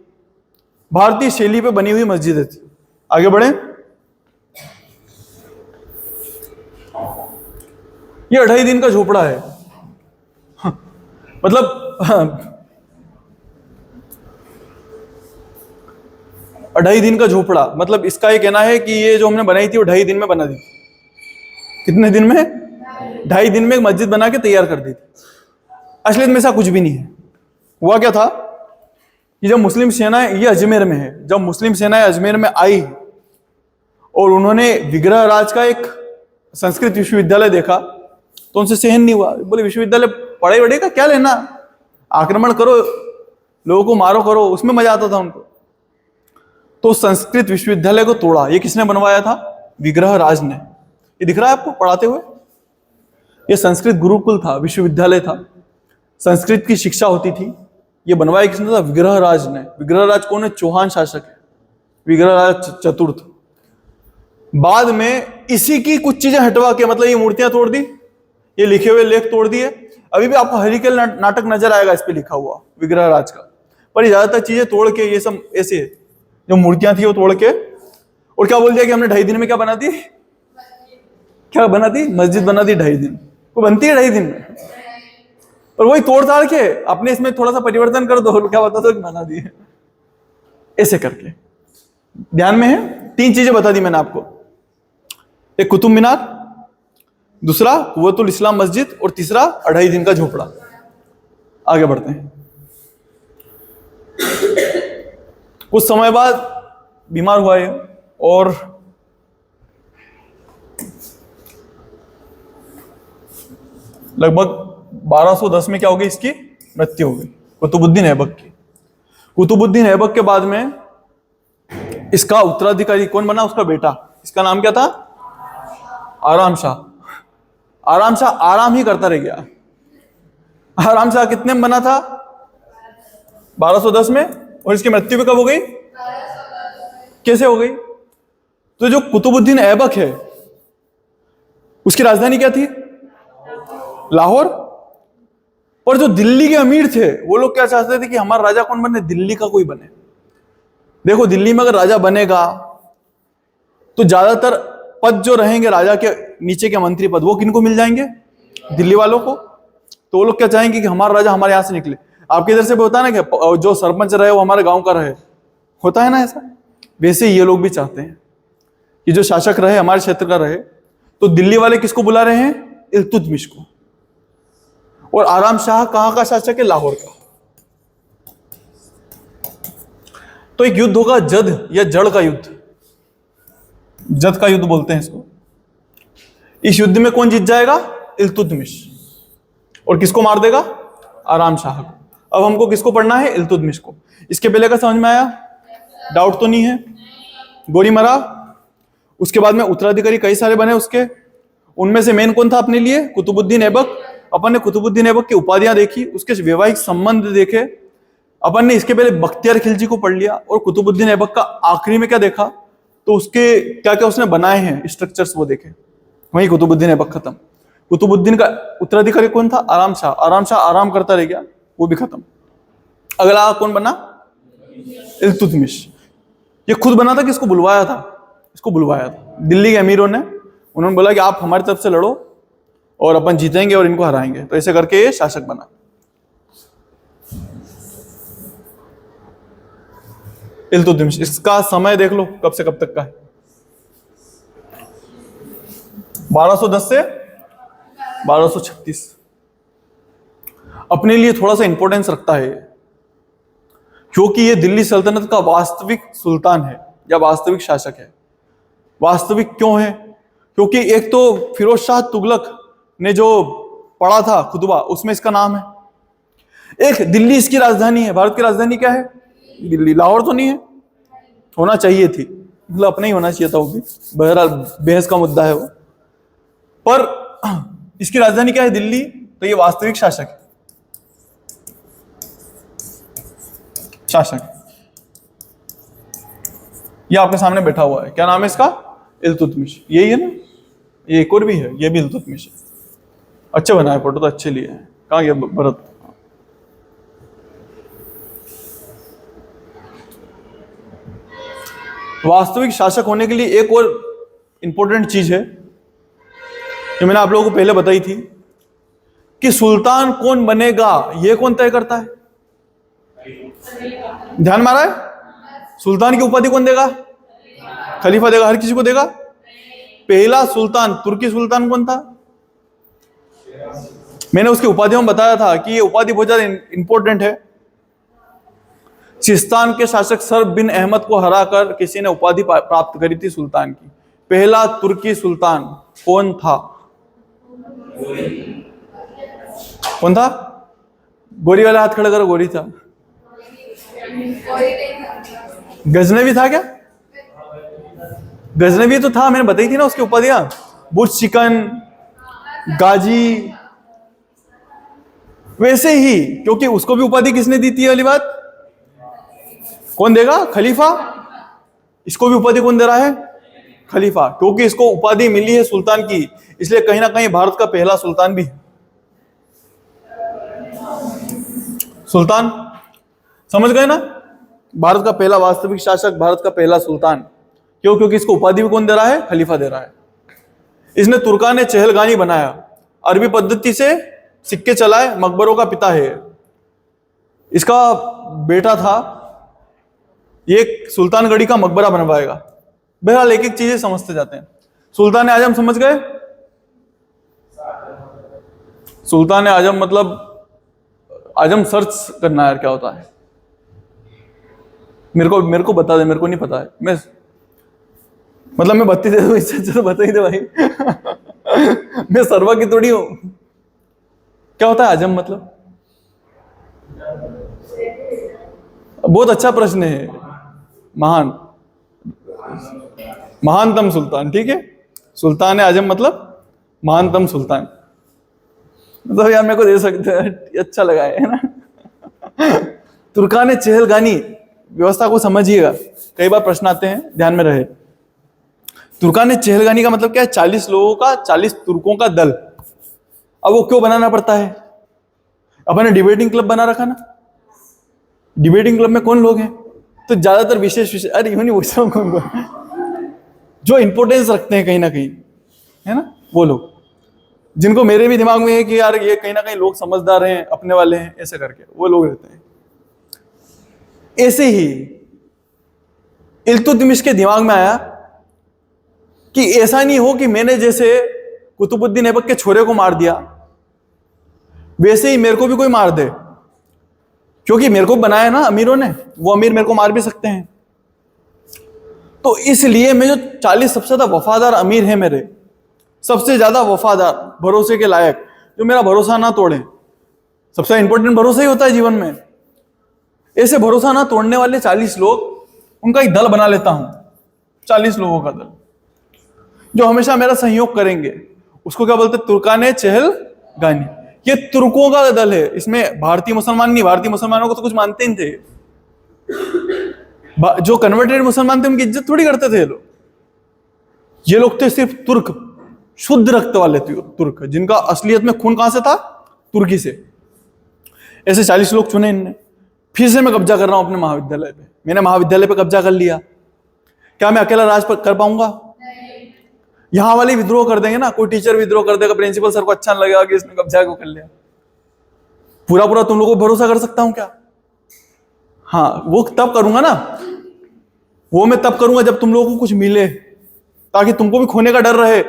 भारतीय शैली पे बनी हुई मस्जिदें थी। आगे बढ़े, ये 2.5 दिन का झोपड़ा है। मतलब 2.5 दिन का झोपड़ा, मतलब इसका ये कहना है कि ये जो हमने बनाई थी वो 2.5 दिन में बना दी। कितने दिन में? 2.5 दिन में एक मस्जिद बना के तैयार कर दी थी। असलियत में ऐसा कुछ भी नहीं है। हुआ क्या था कि जब मुस्लिम सेनाएं, ये अजमेर में है, जब मुस्लिम सेनाएं अजमेर में आई और उन्होंने विग्रह राज का एक संस्कृत विश्वविद्यालय देखा, तो उनसे सहन नहीं हुआ। बोले विश्वविद्यालय पढ़ाई वढ़ाई का क्या लेना, आक्रमण करो, लोगों को मारो करो, उसमें मजा आता था उनको। तो संस्कृत विश्वविद्यालय को तोड़ा। ये किसने बनवाया था? विग्रह राज ने। ये दिख रहा है आपको पढ़ाते हुए? ये संस्कृत गुरुकुल था, विश्वविद्यालय था, संस्कृत की शिक्षा होती थी। ये बनवाया किसने था? विग्रह राज ने। विग्रह राज कौन है? चौहान शासक है, विग्रह राज चतुर्थ। बाद में इसी की कुछ चीजें हटवा के, मतलब ये मूर्तियां तोड़ दी, ये लिखे हुए लेख तोड़ दिए। अभी भी आपको हरिकेल नाटक नजर आएगा इस पे लिखा हुआ विग्रह राज का, पर ज्यादातर चीजें तोड़ के, ये सब ऐसे जो मूर्तियां थी वो तोड़ के, और क्या बोल दिया कि हमने 2.5 दिन में क्या बना दी? क्या बना दी? मस्जिद बना दी 2.5 दिन। वो बनती है 2.5 दिन में, और वही तोड़ ताड़ के अपने इसमें थोड़ा सा परिवर्तन कर दो, क्या बता दो कि बना दी है, ऐसे करके। ध्यान में है? 3 चीजें बता दी मैंने आपको, एक कुतुब मीनार, दूसरा कुव्वतुल इस्लाम मस्जिद, और तीसरा 2.5 दिन का झोपड़ा। आगे बढ़ते हैं। कुछ समय बाद बीमार हुआ है और लगभग 1210 में क्या हो गई? इसकी मृत्यु हो गई, कुतुबुद्दीन ऐबक की। कुतुबुद्दीन ऐबक के बाद में इसका उत्तराधिकारी कौन बना? उसका बेटा। इसका नाम क्या था? आराम शाह। आराम शाह आराम ही करता रह गया। आराम शाह कितने में बना था? 1210 में। और इसकी मृत्यु भी कब हो गई? कैसे हो गई? तो जो कुतुबुद्दीन ऐबक है उसकी राजधानी क्या थी? लाहौर। और जो दिल्ली के अमीर थे वो लोग क्या चाहते थे कि हमारा राजा कौन बने? दिल्ली का कोई बने। देखो दिल्ली में अगर राजा बनेगा तो ज्यादातर पद जो रहेंगे राजा के नीचे के मंत्री पद वो किनको मिल जाएंगे? दिल्ली वालों को। तो वो लोग क्या चाहेंगे कि हमारा राजा हमारे यहां से निकले। आपके इधर से भी होता है ना कि जो सरपंच रहे वो हमारे गांव का रहे, होता है ना ऐसा। वैसे ये लोग भी चाहते हैं कि जो शासक रहे हमारे क्षेत्र का रहे। तो दिल्ली वाले किसको बुला रहे हैं? इल्तुतमिश को। और आराम शाह कहां का शासक है? लाहौर का। तो एक युद्ध होगा जद या जड़ का युद्ध। जद का युद्ध बोलते हैं इसको। इस युद्ध में कौन जीत जाएगा? इल्तुतमिश। और किसको मार देगा? आराम शाह को। अब हमको किसको पढ़ना है? इल्तुतमिश को। इसके पहले का समझ में आया? डाउट तो नहीं है? गोली मारा। उसके बाद में उत्तराधिकारी कई सारे बने उसके। उनमें से मेन कौन था अपने लिए? कुतुबुद्दीन ऐबक। अपन ने कुतुबुद्दीन ऐबक की उपाधियां देखी, उसके वैवाहिक संबंध देखे। अपन ने इसके पहले बख्तियार खिलजी को पढ़ लिया। और कुतुबुद्दीन ऐबक का आखिरी में क्या देखा? तो उसके क्या क्या उसने बनाए हैं स्ट्रक्चर्स वो देखे। वहीं कुतुबुद्दीन ऐबक खत्म। कुतुबुद्दीन का उत्तराधिकारी कौन था? आराम शाह। आराम शाह आराम करता रह गया, वो भी खत्म। अगला कौन बना? इल्तुतमिश। ये खुद बना था कि इसको बुलवाया था? इसको बुलवाया था दिल्ली के अमीरों ने। उन्होंने बोला कि आप हमारी तरफ से लड़ो और अपन जीतेंगे और इनको हराएंगे। तो ऐसे करके ये शासक बना। इल्तुतमिश। इसका समय देख लो कब से कब तक का है। 1210 से 1236। अपने लिए थोड़ा सा इंपॉर्टेंस रखता है क्योंकि ये दिल्ली सल्तनत का वास्तविक सुल्तान है या वास्तविक शासक है। वास्तविक क्यों है? क्योंकि एक तो फिरोज शाह तुगलक ने जो पढ़ा था खुतबा उसमें इसका नाम है। एक दिल्ली इसकी राजधानी है। भारत की राजधानी क्या है? दिल्ली। लाहौर तो नहीं है, होना चाहिए थी, मतलब अपना ही होना चाहिए था वो भी। बहरहाल बहस का मुद्दा है वो। पर इसकी राजधानी क्या है? दिल्ली। तो ये वास्तविक शासक है। शासक ये आपके सामने बैठा हुआ है। क्या नाम है इसका? इल्तुतमिश। यही है ना? ये एक और भी है, ये भी इल्तुतमिश है। अच्छे बनाए फोटो तो अच्छे लिए हैं। कहाँ गया भरत? वास्तविक शासक होने के लिए एक और इंपॉर्टेंट चीज है जो मैंने आप लोगों को पहले बताई थी कि सुल्तान कौन बनेगा यह कौन तय करता है? ध्यान मारा है? सुल्तान की उपाधि कौन देगा? खलीफा देगा। हर किसी को देगा। पहला सुल्तान तुर्की सुल्तान कौन था? मैंने उसकी उपाधियों में बताया था कि ये उपाधि बहुत ज्यादा इंपॉर्टेंट है। सिस्तान के शासक सर बिन अहमद को हराकर किसी ने उपाधि प्राप्त करी थी सुल्तान की। पहला तुर्की सुल्तान कौन था? कौन था? गोरी वाला हाथ खड़ा करो। गोरी था। गजनवी था क्या? गजनवी तो था, मैंने बताई थी ना उसकी उपाधियां। बुर्ज चिकन, गाजी। वैसे ही क्योंकि उसको भी उपाधि किसने दी थी वाली बात? कौन देगा? खलीफा। इसको भी उपाधि कौन दे रहा है? खलीफा। क्योंकि इसको उपाधि मिली है सुल्तान की, इसलिए कहीं ना कहीं भारत का पहला सुल्तान भी है। सुल्तान समझ गए ना? भारत का पहला वास्तविक शासक, भारत का पहला सुल्तान। क्यों? क्योंकि इसको उपाधि भी कौन दे रहा है? खलीफा दे रहा है। इसने तुर्कान चहलगानी बनाया, अरबी पद्धति से सिक्के चलाए, मकबरों का पिता है। इसका बेटा था, ये सुल्तानगढ़ी का मकबरा बनवाएगा। बहरहाल एक एक चीजें समझते जाते हैं। सुल्तान आजम समझ गए? सुल्तान आजम मतलब आजम सर्च करना यार क्या होता है। मेरे को बता दे, मेरे को नहीं पता है। मैं बत्ती दे दूं इससे तो बता ही दे भाई। मैं सर्वा की थोड़ी हूं। क्या होता है आजम मतलब? बहुत अच्छा प्रश्न है। महानतम सुल्तान। ठीक है, सुल्तान आजम मतलब महानतम सुल्तान। मतलब यार मेरे को दे सकते हैं, अच्छा लगा है ना। तुर्कान चहलगानी व्यवस्था को समझिएगा, कई बार प्रश्न आते हैं, ध्यान में रहे। तुर्कान चहलगानी का मतलब क्या है? 40 लोगों का, 40 तुर्कों का दल। अब वो क्यों बनाना पड़ता है? अपने डिबेटिंग क्लब बना रखा ना, डिबेटिंग क्लब में कौन लोग हैं? तो ज्यादातर विशेष अरे यूं नहीं पूछ रहा हूं कौन कौन, जो इंपोर्टेंस रखते हैं कहीं ना कहीं, है ना, वो लोग, जिनको मेरे भी दिमाग में है कि यार ये कहीं ना कहीं लोग समझदार हैं, अपने वाले हैं, ऐसे करके वो लोग रहते हैं। ऐसे ही इल्तुतमिश के दिमाग में आया कि ऐसा नहीं हो कि मैंने जैसे कुतुबुद्दीन ऐबक के छोरे को मार दिया, वैसे ही मेरे को भी कोई मार दे, क्योंकि मेरे को बनाया ना अमीरों ने, वो अमीर मेरे को मार भी सकते हैं। तो इसलिए मैं जो 40 सबसे ज्यादा वफादार अमीर है मेरे, सबसे ज्यादा वफादार, भरोसे के लायक, जो मेरा भरोसा ना तोड़े, सबसे इंपॉर्टेंट भरोसा ही होता है जीवन में, ऐसे भरोसा ना तोड़ने वाले 40 लोग, उनका एक दल बना लेता हूं, 40 लोगों का दल, जो हमेशा मेरा सहयोग करेंगे। उसको क्या बोलते? तुर्कान चहलगानी। ये तुर्कों का दल है, इसमें भारतीय मुसलमान नहीं, भारतीय मुसलमानों को तो कुछ मानते ही थे, जो कन्वर्टेड मुसलमान थे उनकी इज्जत थोड़ी करते थे ये लोग थे सिर्फ तुर्क, शुद्ध रक्त वाले तुर्क, जिनका असलियत में खून कहां से था? तुर्की से। ऐसे 40 लोग चुने इनने। फिर से मैं कब्जा कर रहा हूं अपने महाविद्यालय पे, मैंने महाविद्यालय पे कब्जा कर लिया। क्या मैं अकेला राज कर पाऊंगा? यहां वाले विद्रोह कर देंगे ना, कोई टीचर विद्रोह कर देगा, प्रिंसिपल सर को अच्छा नहीं लगेगा कि इसने कब्जा को कर लिया। पूरा पूरा तुम लोगों को भरोसा कर सकता हूं क्या? हाँ, वो तब करूंगा ना, वो मैं तब करूंगा जब तुम लोगों को कुछ मिले, ताकि तुमको भी खोने का डर रहे।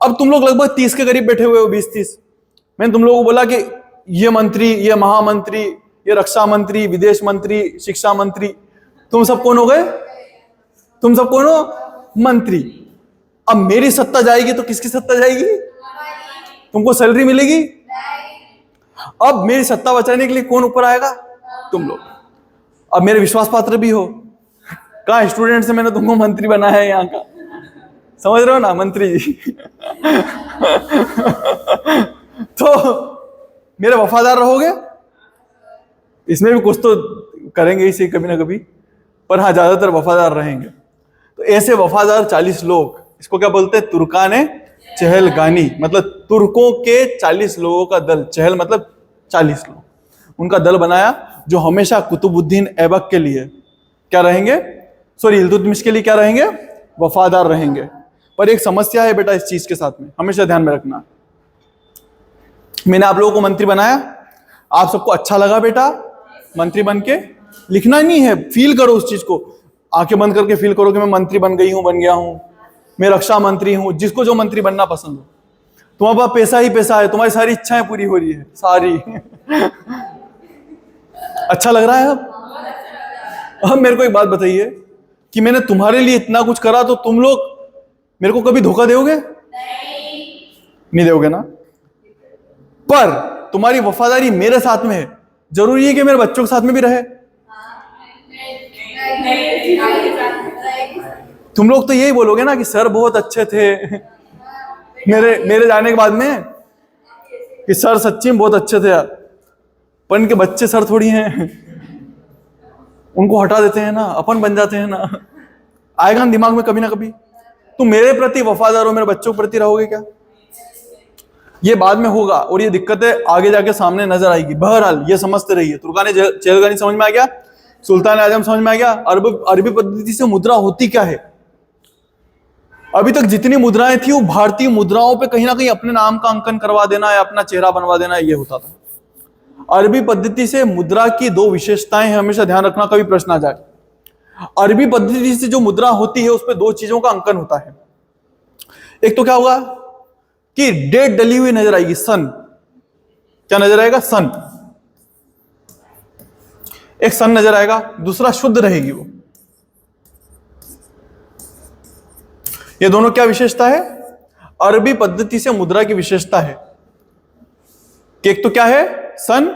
अब तुम लोग लगभग 30 के करीब बैठे हुए हो, 20-30। मैंने तुम लोगों को बोला कि ये मंत्री, ये महामंत्री, ये रक्षा मंत्री, विदेश मंत्री, शिक्षा मंत्री, तुम सब कौन हो गए? तुम सब कौन हो? मंत्री। अब मेरी सत्ता जाएगी तो किसकी सत्ता जाएगी? तुमको सैलरी मिलेगी? अब मेरी सत्ता बचाने के लिए कौन ऊपर आएगा? तुम लोग। अब मेरे विश्वास पात्र भी हो। कहा स्टूडेंट से मैंने तुमको मंत्री बनाया है यहाँ का, समझ रहे हो ना, मंत्री जी। तो मेरे वफादार रहोगे? इसमें भी कुछ तो करेंगे इसे कभी ना कभी, पर हाँ ज्यादातर वफादार रहेंगे। तो ऐसे वफादार 40 लोग, इसको क्या बोलते हैं? तुर्कान चहलगानी, मतलब तुर्कों के 40 लोगों का दल। चहल मतलब 40 लोग, उनका दल बनाया, जो हमेशा कुतुबुद्दीन ऐबक के लिए क्या रहेंगे? सॉरी, इल्तुतमिश के लिए क्या रहेंगे? वफादार रहेंगे। पर एक समस्या है बेटा इस चीज के साथ में, हमेशा ध्यान में रखना। मैंने आप लोगों को मंत्री बनाया, आप सबको अच्छा लगा बेटा मंत्री बन के? लिखना नहीं है, फील करो उस चीज को, आंखें बंद करके फील करो कि मैं मंत्री बन गई हूं, बन गया हूं, मैं रक्षा मंत्री हूं, जिसको जो मंत्री बनना पसंद हो। तुम्हारे पास पैसा ही पैसा है, तुम्हारी सारी इच्छाएं पूरी हो रही है, सारी। अच्छा लग रहा है? अब मेरे को एक बात बताइए कि मैंने तुम्हारे लिए इतना कुछ करा, तो तुम लोग मेरे को कभी धोखा दोगे? नहीं दोगे ना? पर तुम्हारी वफादारी मेरे साथ में है, जरूरी है कि मेरे बच्चों के साथ में भी रहे। तुम लोग तो यही बोलोगे ना कि सर बहुत अच्छे थे, मेरे जाने के बाद में, कि सर सच्ची में बहुत अच्छे थे यार, पर इनके बच्चे सर थोड़ी हैं, उनको हटा देते हैं ना, अपन बन जाते हैं ना। आएगा ना दिमाग में कभी ना कभी। तुम मेरे प्रति वफादार हो, मेरे बच्चों के प्रति रहोगे क्या? ये बाद में होगा, और ये दिक्कतें आगे जाके सामने नजर आएगी। बहरहाल ये समझते रहिए, तुर्कान चहलगानी समझ में आ गया, सुल्तान आजम समझ में आ गया, अरबी पद्धति से मुद्रा होती क्या है। अभी तक जितनी मुद्राएं थी वो भारतीय मुद्राओं पे कहीं ना कहीं अपने नाम का अंकन करवा देना या अपना चेहरा बनवा देना, ये होता था। अरबी पद्धति से मुद्रा की 2 विशेषताएं हैं, हमेशा ध्यान रखना, कभी प्रश्न आ जाए। अरबी पद्धति से जो मुद्रा होती है उस पर 2 चीजों का अंकन होता है। एक तो क्या होगा कि डेट डली हुई नजर आएगी, सन। क्या नजर आएगा? सन। एक सन नजर आएगा, दूसरा शुद्ध रहेगी वो। ये दोनों क्या विशेषता है? अरबी पद्धति से मुद्रा की विशेषता है कि एक तो क्या है? सन,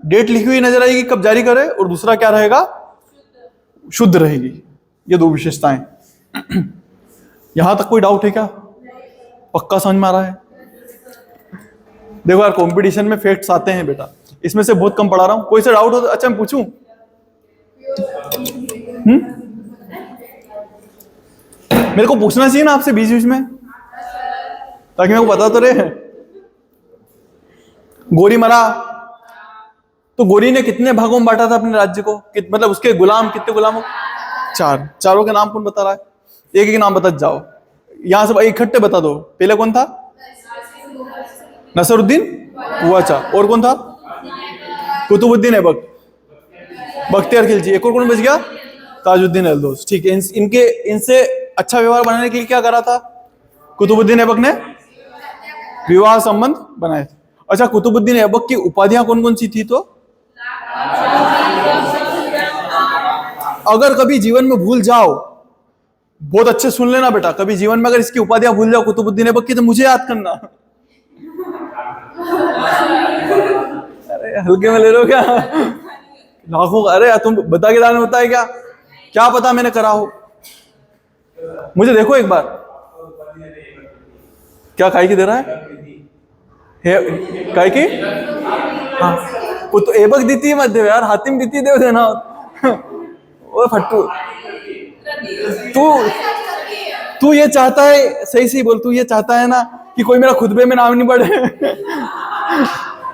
डेट लिखी हुई नजर आएगी कब जारी करे, और दूसरा क्या रहेगा? शुद्ध रहेगी। ये 2 विशेषताएं। यहां तक कोई डाउट है क्या? पक्का समझ में आ रहा है? देखो यार, कंपटीशन में फैक्ट्स आते हैं बेटा, इसमें से बहुत कम पढ़ा रहा हूँ। कोई सा डाउट हो तो अच्छा मैं पूछूं? मेरे को पूछना चाहिए ना आपसे बीच बीच में, ताकि मेरे को पता तो रहे। गोरी मरा तो गोरी ने कितने भागों में बांटा था अपने राज्य को? मतलब उसके गुलाम कितने गुलामों? चार। चारों के नाम कौन बता रहा है? एक एक नाम बता जाओ, यहां से इकट्ठे बता दो। पहले कौन था? नसरुद्दीन हुआचा। और कौन था? कुतुबुद्दीन ऐबक, बख्तियार खिलजी। एक और कौन बच गया? ताजुद्दीन अल्दोस। ठीक है, इनके इनसे अच्छा व्यवहार बनाने के लिए क्या करा था कुतुबुद्दीन ऐबक ने? विवाह संबंध बनाए थे। अच्छा, कुतुबुद्दीन ऐबक की उपाधियां कौन कौन सी थी? तो अगर कभी जीवन में भूल जाओ, बहुत अच्छे सुन लेना बेटा, कभी जीवन में अगर इसकी उपाधियां भूल जाओ कुतुबुद्दीन ऐबक की, तो मुझे याद करना। अरे हल्के में ले लो क्या? लाखों का। अरे तुम बता के दान होता है क्या? क्या पता मैंने करा हो। मुझे देखो एक बार। क्या काय की दे रहा है? काय की? हाँ, वो तो ऐबक दी थी मत दे यार, हातिम दी थी, दे देना। ओ फट्टू, तू ये चाहता है, सही सही बोल, तू ये चाहता है ना कि कोई मेरा खुतबे में नाम नहीं पढ़े,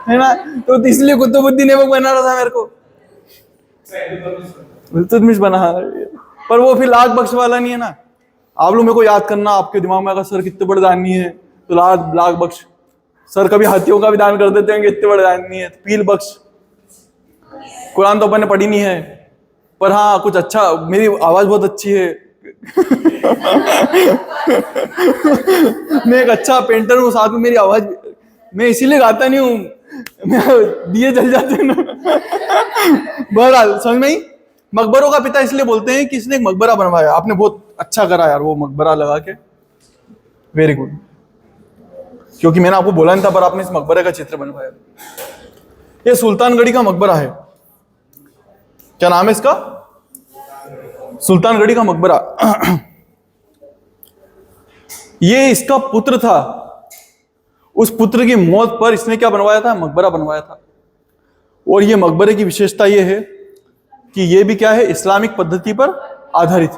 है ना? तो इसलिए कुतुबुद्दीन ऐबक बना रहा था मेरे को, इल्तुतमिश बना। पर वो फिर लाख बख्श वाला नहीं है ना। आप लोग मेरे को याद करना, आपके दिमाग में अगर सर कितने बड़े दानी है तो लाख बख्श। सर कभी हाथियों का भी दान कर देते हैं, इतने बड़े दान नहीं है। पील बख्श। कुरान तो अपन ने पढ़ी नहीं है, पर हाँ कुछ अच्छा, मेरी आवाज बहुत अच्छी है। मैं एक अच्छा पेंटर हूँ, साथ में मेरी आवाज, मैं इसीलिए गाता नहीं हूँ, दिए जल जाते हैं ना। बहरहाल समझ में ही। मकबरों का पिता इसलिए बोलते हैं कि इसने एक मकबरा बनवाया। आपने बहुत अच्छा करा यार वो मकबरा लगा के, वेरी गुड। क्योंकि मैंने आपको बोला नहीं था, पर आपने इस मकबरे का चित्र बनवाया। ये सुल्तानगढ़ी का मकबरा है। क्या नाम है इसका? सुल्तानगढ़ी का मकबरा। ये इसका पुत्र था, उस पुत्र की मौत पर इसने क्या बनवाया था? मकबरा बनवाया था। और ये मकबरे की विशेषता ये है कि ये भी क्या है? इस्लामिक पद्धति पर आधारित।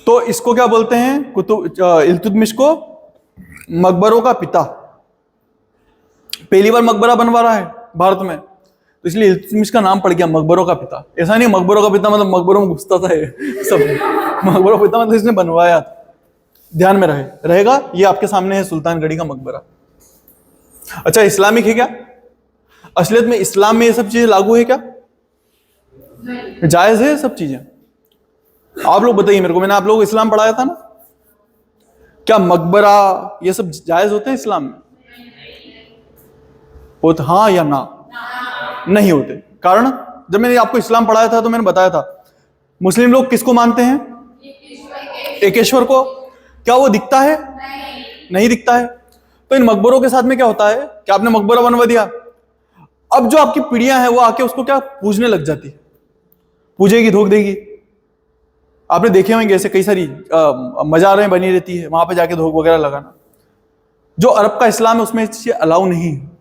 तो इसको क्या बोलते हैं? इल्तुतमिश को मकबरों का पिता। पहली बार मकबरा बनवा रहा है भारत में, तो इसलिए इल्तुतमिश का नाम पड़ गया मकबरों का पिता। ऐसा नहीं मकबरों का पिता मतलब मकबरों में घुसता था सब। मकबरों का पिता मतलब इसने बनवाया था। ध्यान में रहेगा। ये आपके सामने है सुल्तानगढ़ी का मकबरा। अच्छा, इस्लामिक है क्या? असलियत में इस्लाम में ये सब चीजें लागू है क्या? जायज है सब चीजें? आप लोग बताइए मेरे को, मैंने आप लोगों को इस्लाम पढ़ाया था ना। क्या मकबरा ये सब जायज होते हैं इस्लाम में? होते हाँ या ना? नहीं होते। कारण जब मैंने आपको इस्लाम पढ़ाया था तो मैंने बताया था मुस्लिम लोग किसको मानते हैं? एकेश्वर को। क्या वो दिखता है? नहीं दिखता है। तो इन मकबरों के साथ में क्या होता है कि आपने मकबरा बनवा दिया, अब जो आपकी पीढ़ियां हैं वो आके उसको क्या पूजने लग जाती है, पूजेगी, धोख देगी। आपने देखे होंगे ऐसे कई सारी मज़ारें बनी रहती है, वहां पे जाके धोख वगैरह लगाना। जो अरब का इस्लाम है उसमें ये अलाउ नहीं है।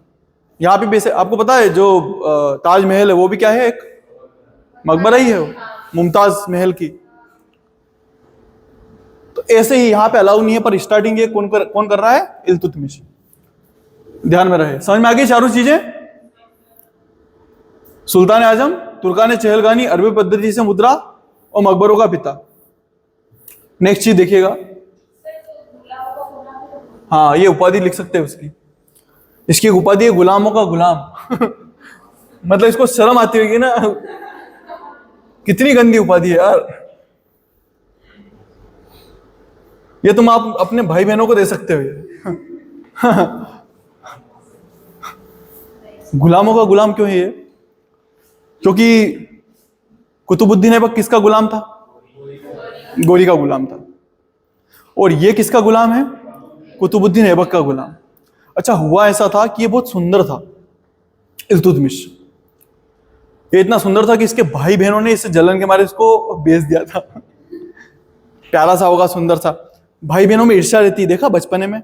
यहाँ पे वैसे आपको पता है जो ताजमहल है वो भी क्या है? एक मकबरा ही है, मुमताज महल की। तो ऐसे ही यहाँ पे अलाउ नहीं है, पर स्टार्टिंग ये कौन कर रहा है? इल्तुतमिश। ध्यान में रहे। समझ में आ गई चारों चीजें? सुल्तान आजम, तुर्कान चहलगानी, अरबी पद्धति से मुद्रा और मकबरों का पिता। नेक्स्ट चीज देखिएगा। हाँ, ये उपाधि लिख सकते हैं उसकी। इसकी उपाधि है गुलामों का गुलाम। मतलब इसको शर्म आती होगी ना, कितनी गंदी उपाधि है यार। ये तुम आप अपने भाई बहनों को दे सकते हो। गुलामों का गुलाम क्यों है ये? क्योंकि कुतुबुद्दीन ऐबक किसका गुलाम था? गोरी का गुलाम था। और ये किसका गुलाम है? कुतुबुद्दीन ऐबक का गुलाम। अच्छा, हुआ ऐसा था कि ये बहुत सुंदर था इल्तुतमिश। ये इतना सुंदर था कि इसके भाई बहनों ने इसे जलन के मारे इसको बेच दिया था। प्यारा सा होगा, सुंदर सा। भाई बहनों में ईर्ष्या रहती, देखा बचपने में?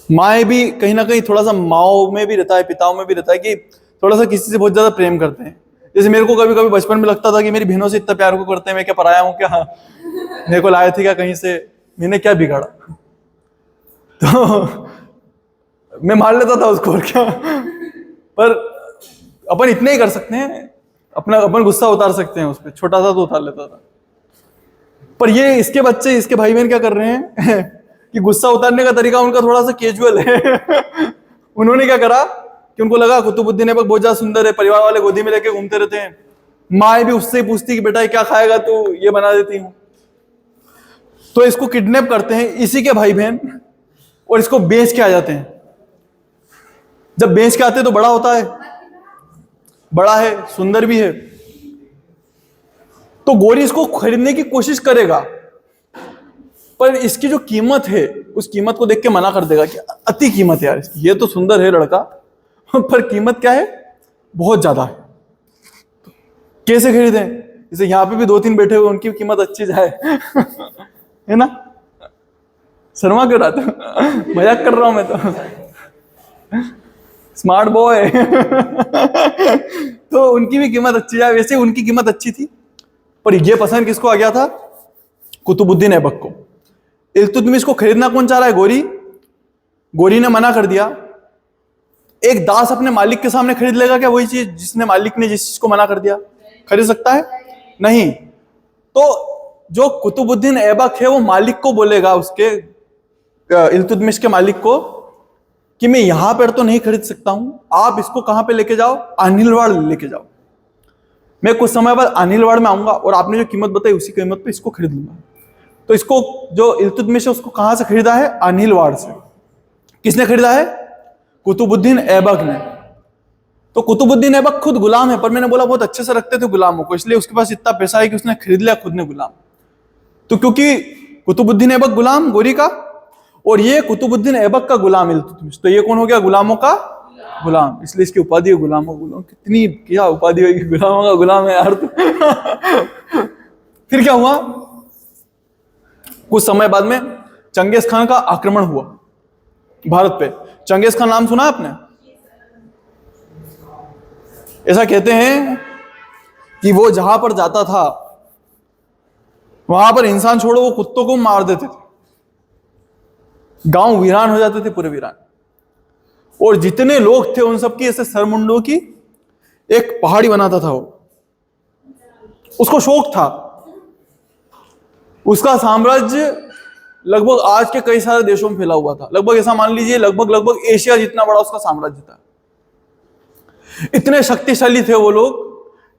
माएँ भी कहीं ना कहीं थोड़ा सा माओ में भी रहता है, पिताओं में भी रहता है कि थोड़ा सा किसी से बहुत ज्यादा प्रेम करते हैं। जैसे मेरे को कभी कभी बचपन में लगता था कि मेरी बहनों से इतना प्यार को करते हैं, मैं क्या पराया हूँ क्या, मेरे को लाए थे क्या कहीं से, मैंने क्या बिगाड़ा। तो मैं मार लेता था उसको और क्या। पर अपन इतने ही कर सकते हैं, अपन गुस्सा उतार सकते हैं उस पर, छोटा सा तो उतार लेता था। पर ये इसके बच्चे, इसके भाई बहन क्या कर रहे हैं कि गुस्सा उतारने का तरीका उनका थोड़ा सा कैजुअल है। उन्होंने क्या करा कि उनको लगा कुतुबुद्दीन ऐबक बहुत ज्यादा सुंदर है, परिवार वाले गोदी में लेके घूमते रहते हैं, माँ भी उससे ही पूछती कि बेटा क्या खाएगा, तो ये बना देती हूँ। तो इसको किडनैप करते हैं इसी के भाई बहन और इसको बेच के आ जाते हैं। जब बेच के आते हैं तो बड़ा होता है, बड़ा है, सुंदर भी है। तो गोरी इसको खरीदने की कोशिश करेगा, पर इसकी जो कीमत है उस कीमत को देख के मना कर देगा कि अति कीमत है यार इसकी, ये तो सुंदर है लड़का पर कीमत क्या है, बहुत ज्यादा है। कैसे खरीदें? जैसे यहाँ पे भी 2-3 बैठे हुए, उनकी कीमत अच्छी जाए है ना। शर्मा क्यों रहा था? मजाक कर रहा हूं मैं तो, स्मार्ट बॉय। तो उनकी भी कीमत अच्छी जाए, वैसे उनकी कीमत अच्छी थी। पर ये पसंद किसको आ गया था? कुतुबुद्दीन ऐबक को। इल्तुतमिश को खरीदना कौन चाह रहा है? गोरी। गोरी ने मना कर दिया। एक दास अपने मालिक के सामने खरीद लेगा क्या वही चीज जिसने मालिक ने जिस चीज को मना कर दिया? खरीद सकता है? नहीं। तो जो कुतुबुद्दीन ऐबक है वो मालिक को बोलेगा, उसके इल्तुतमिश के मालिक को, कि मैं यहां पर तो नहीं खरीद सकता हूं, आप इसको कहां पे लेके जाओ? अनिलवाड़ लेके जाओ। मैं कुछ समय बाद अनिलवाड़ में आऊंगा और आपने जो कीमत बताई उसी कीमत पे इसको खरीद लूंगा। तो इसको जो इल्तुतमिश है उसको कहां से खरीदा है? अनिलवाड़ से। किसने खरीदा है? कुतुबुद्दीन ऐबक ने। तो कुतुबुद्दीन ऐबक खुद गुलाम है, पर मैंने बोला बहुत अच्छे से रखते थे गुलामों को, इसलिए उसके पास इतना पैसा है कि उसने खरीद लिया खुद ने गुलाम। तो क्योंकि कुतुबुद्दीन ऐबक गुलाम गोरी का और ये कुतुबुद्दीन ऐबक का गुलाम इल्तुतमिश, तो ये कौन हो गया? गुलामों का गुलाम। इसलिए इसकी उपाधि है गुलामों गुलाम। कितनी क्या उपाधि होगी, गुलामों का गुलाम है यार। फिर क्या हुआ? कुछ समय बाद में चंगेज खान का आक्रमण हुआ भारत पे। चंगेज खान नाम सुना आपने? ऐसा कहते हैं कि वो जहां पर जाता था वहां पर इंसान छोड़ो वो कुत्तों को मार देते थे, गांव वीरान हो जाते थे, पूरे वीरान। और जितने लोग थे उन सबकी ऐसे सरमुंडों की एक पहाड़ी बनाता था वो। उसको शौक था। उसका साम्राज्य लगभग आज के कई सारे देशों में फैला हुआ था। लगभग ऐसा मान लीजिए लगभग एशिया जितना बड़ा उसका साम्राज्य था। इतने शक्तिशाली थे वो लोग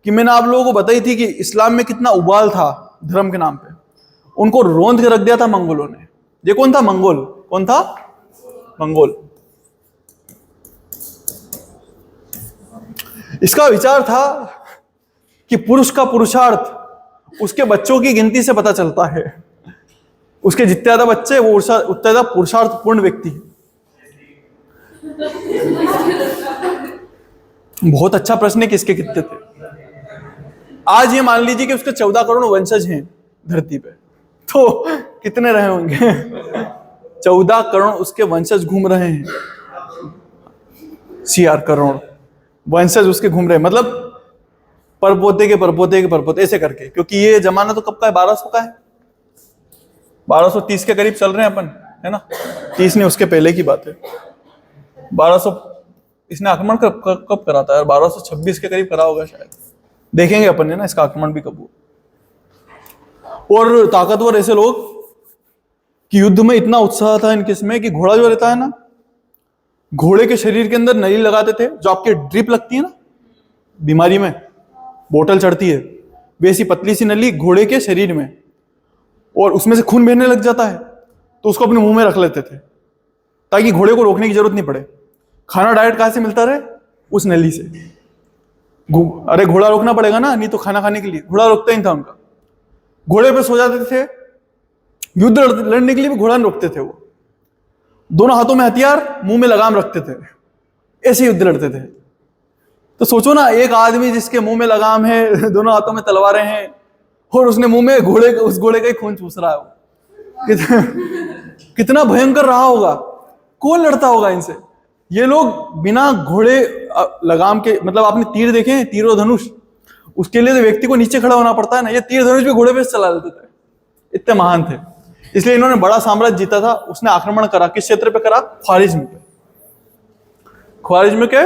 कि मैंने आप लोगों को बताई थी कि इस्लाम में कितना उबाल था धर्म के नाम पे। उनको रोंद के रख दिया था मंगोलों ने। ये कौन था? मंगोल। कौन था? मंगोल। इसका विचार था कि पुरुष का पुरुषार्थ उसके बच्चों की गिनती से पता चलता है। उसके जितने ज्यादा बच्चे वो उतना ज्यादा पुरुषार्थपूर्ण व्यक्ति है। बहुत अच्छा प्रश्न है कि इसके कितने थे। आज ये मान लीजिए कि उसके 14 करोड़ वंशज हैं धरती पे, तो कितने रहे होंगे? 14 करोड़ उसके वंशज घूम रहे हैं। CR करोड़ वंशज उसके घूम रहे हैं, मतलब परपोते के परपोते के परपोते ऐसे करके। क्योंकि ये जमाना तो कब का है? 1200 का है। 1230 के करीब चल रहे हैं अपन, है ना। 30 नहीं, उसके पहले की बात है। 1200 इसने आक्रमण कब करा था यार? 1226 के करीब करा होगा शायद। देखेंगे अपन, है ना, इसका आक्रमण भी कब हुआ। और ताकतवर ऐसे लोग कि युद्ध में इतना उत्साह था इनके इसमें कि घोड़ा जो रहता है ना, घोड़े के शरीर के अंदर नली लगाते थे, जो आपके ड्रिप लगती है ना बीमारी में, बोतल चढ़ती है, वैसी पतली सी नली घोड़े के शरीर में, और उसमें से खून बहने लग जाता है तो उसको अपने मुंह में रख लेते थे ताकि घोड़े को रोकने की जरूरत नहीं पड़े। खाना डायरेक्ट कहां से मिलता रहे? उस नली से। अरे घोड़ा रोकना पड़ेगा ना, नहीं तो खाना खाने के लिए घोड़ा रोकता ही था उनका। घोड़े पे सो जाते थे, युद्ध लड़ने के लिए भी घोड़ा रोकते थे वो। दोनों हाथों में हथियार, मुंह में लगाम रखते थे, ऐसे युद्ध लड़ते थे। तो सोचो ना, एक आदमी जिसके मुंह में लगाम है, दोनों हाथों में तलवारें हैं, और उसने मुंह में उस घोड़े का ही खून चूस रहा है वो। कितना भयंकर रहा होगा। कौन लड़ता होगा इनसे? ये लोग बिना घोड़े लगाम के, मतलब आपने तीर देखे हैं, तीर और धनुष, उसके लिए तो व्यक्ति को नीचे खड़ा होना पड़ता है ना, ये तीर धनुष भी घोड़े पे चला लेते थे, इतने महान थे। इसलिए इन्होंने बड़ा साम्राज्य जीता था। उसने आक्रमण करा, किस क्षेत्र पे करा? ख्वारिज्म पे। ख्वारिज्म के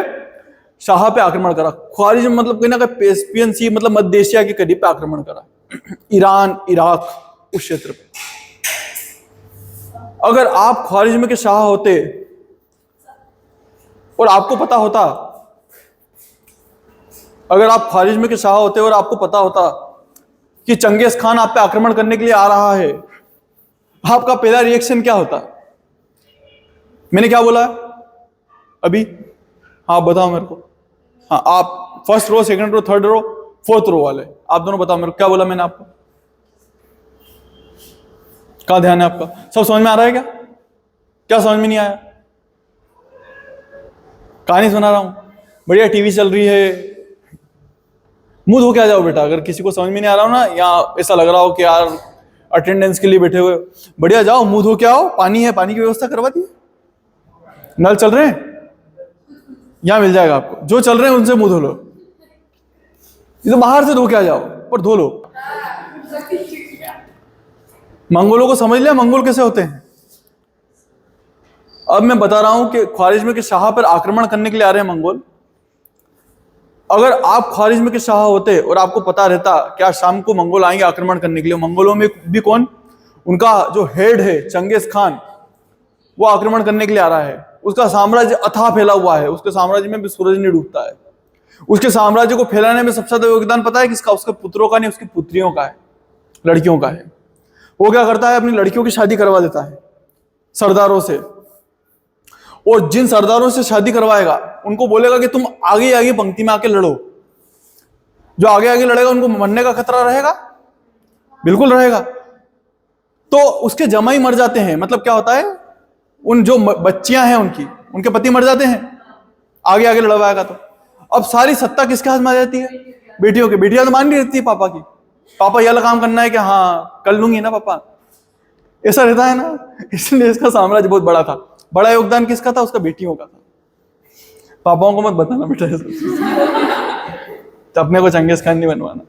शाह पे आक्रमण करा। ख्वारिज्म मतलब कहीं ना कहीं कैस्पियन सी, मतलब मध्य एशिया के करीब पे आक्रमण करा, ईरान, इराक, उस क्षेत्र पे। अगर आप ख्वारिज्म के शाह होते और आपको पता होता, अगर आप ख्वारिज्म के शाह होते और आपको पता होता कि चंगेज खान आप पे आक्रमण करने के लिए आ रहा है, आपका पहला रिएक्शन क्या होता? मैंने क्या बोला अभी? हाँ बताओ मेरे को। हाँ, आप first row, second row, third row, fourth row वाले, आप दोनों बताओ मेरे को, क्या बोला मैंने आपको? कहाँ ध्यान है आपका? सब समझ में आ रहा है क्या? क्या समझ में नहीं आया? कहानी सुना रहा हूं, बढ़िया टीवी चल रही है, मुंह धो के आ जाओ बेटा। अगर किसी को समझ में नहीं आ रहा हो ना, या ऐसा लग रहा हो कि यार अटेंडेंस के लिए बैठे हुए, बढ़िया जाओ, मुंह धो के आओ। पानी है, पानी की व्यवस्था करवा दी, नल चल रहे हैं, यहां मिल जाएगा आपको। जो चल रहे हैं उनसे मुंह धो लो, ये तो बाहर से धो के आ जाओ, पर धो लो। मंगोलों को समझ लिया मंगोल कैसे होते हैं? अब मैं बता रहा हूं कि ख्वारिज्म के शाह पर आक्रमण करने के लिए आ रहे हैं मंगोल। अगर आप ख्वारिज्म के शाह होते और आपको पता रहता कि आज शाम को मंगोल आएंगे आक्रमण करने के लिए, मंगोलों में भी कौन, उनका जो हेड है चंगेज खान, वो आक्रमण करने के लिए आ रहा है। उसका साम्राज्य अथाह फैला हुआ है, उसके साम्राज्य में भी सूरज नहीं डूबता है। उसके साम्राज्य को फैलाने में सबसे ज्यादा योगदान पता है किसका? उसके पुत्रों का नहीं, उसकी पुत्रियों का है, लड़कियों का है। वो क्या करता है? अपनी लड़कियों की शादी करवा देता है सरदारों से, और जिन सरदारों से शादी करवाएगा उनको बोलेगा कि तुम आगे आगे पंक्ति में आके लड़ो। जो आगे आगे लड़ेगा उनको मरने का खतरा रहेगा, बिल्कुल रहेगा। तो उसके जमाई मर जाते हैं, मतलब क्या होता है, उन जो बच्चियां हैं उनके पति मर जाते हैं, आगे आगे लड़वाएगा तो। अब सारी सत्ता किसके हाथ में आ जाती है? बेटियों के। बेटियां तो मान नहीं रहती है पापा की, पापा यह काम करना है कि हाँ कर लूंगी ना पापा, ऐसा रहता है ना। इसलिए इसका साम्राज्य बहुत बड़ा था। बड़ा योगदान किसका था? उसका बेटियों का था। पापाओं को मत बताना बेटा तो अपने को चंगेज खान नहीं बनवाना।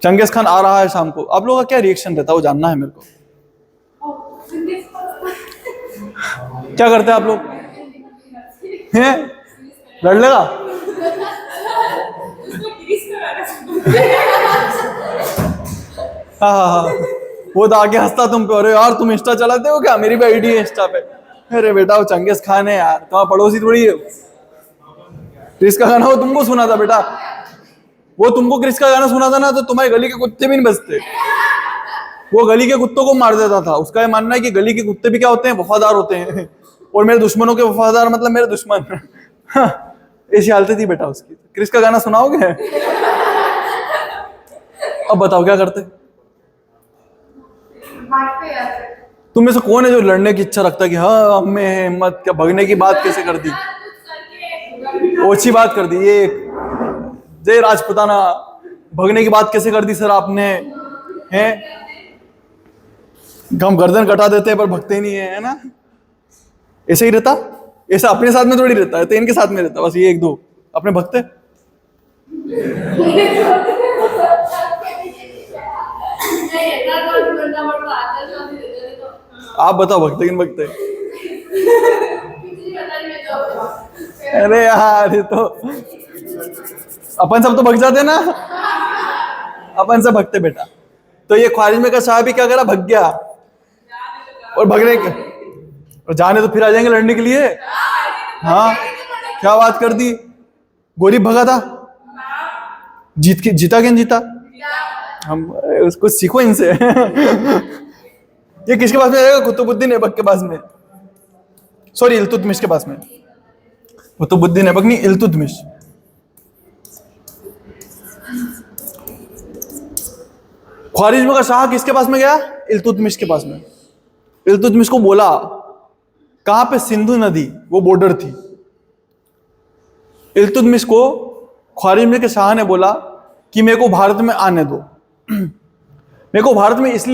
चंगेज खान आ रहा है शाम को, आप लोगों का क्या रिएक्शन रहता है वो जानना है मेरे को। क्या करते हैं आप लोग? हैं, लड़ लेगा? हाँ, वो तो आगे हंसता तुम पे, अरे यार तुम इंस्टा चलाते हो क्या? मेरी भी आईडी है इंस्टा पे। अरे बेटा वो चंगेज खान है यार, तुम्हारा पड़ोसी थोड़ी है। क्रिस का गाना वो तुमको सुना था बेटा, वो तुमको क्रिस का गाना सुना था ना तो तुम्हारे गली के कुत्ते भी नहीं बचते। वो गली के कुत्तों को मार देता था। उसका ये मानना है कि गली के कुत्ते भी क्या होते हैं? वफादार होते हैं, और मेरे दुश्मनों के वफादार मतलब मेरे दुश्मन। ऐसी हालत थी बेटा उसकी। क्रिस का गाना सुनाओगे? अब बताओ क्या करते? तुम में से कौन है जो लड़ने की इच्छा रखता है कि हाँ हमें हिम्मत, क्या भगने की बात कैसे कर दी, ओछी बात कर दी, ये जय राजपुताना, भगने की बात कैसे कर दी सर आपने? हैं, हम गर्दन कटा देते हैं पर भगते नहीं है ना? ऐसे ही रहता, ऐसा अपने साथ में थोड़ी रहता है, तो इनके साथ में रहता बस। ये एक दो अपने भगते। आप बताओ भगते कि नहीं भगते? अरे यार ये तो अपन सब तो भग जाते ना, अपन सब भगते बेटा। तो ये ख्वारिज्म का शाह भी क्या करा? भग गया। और भगने के और जाने तो फिर आ जाएंगे लड़ने के लिए। हाँ, क्या बात कर दी, गोरी भगा था, जीता क्या जीता? हम उसको सीखो इनसे। ये किसके पास में जाएगा? कुतुबुद्दीन ऐबक के पास में, सॉरी इल्तुतमिश के पास में। कुतुबुद्दीन ऐबक नहीं, इल्तुतमिश। ख्वारिज्म का शाह किसके पास में गया? इल्तुतमिश के पास में। इल्तुतमिश को बोला, कहां पे? सिंधु नदी, वो बॉर्डर थी। इल्तुतमिश को ख्वारिज्म के शाह ने बोला कि मेरे को भारत में आने दो। मेरे को भारत में इसलिए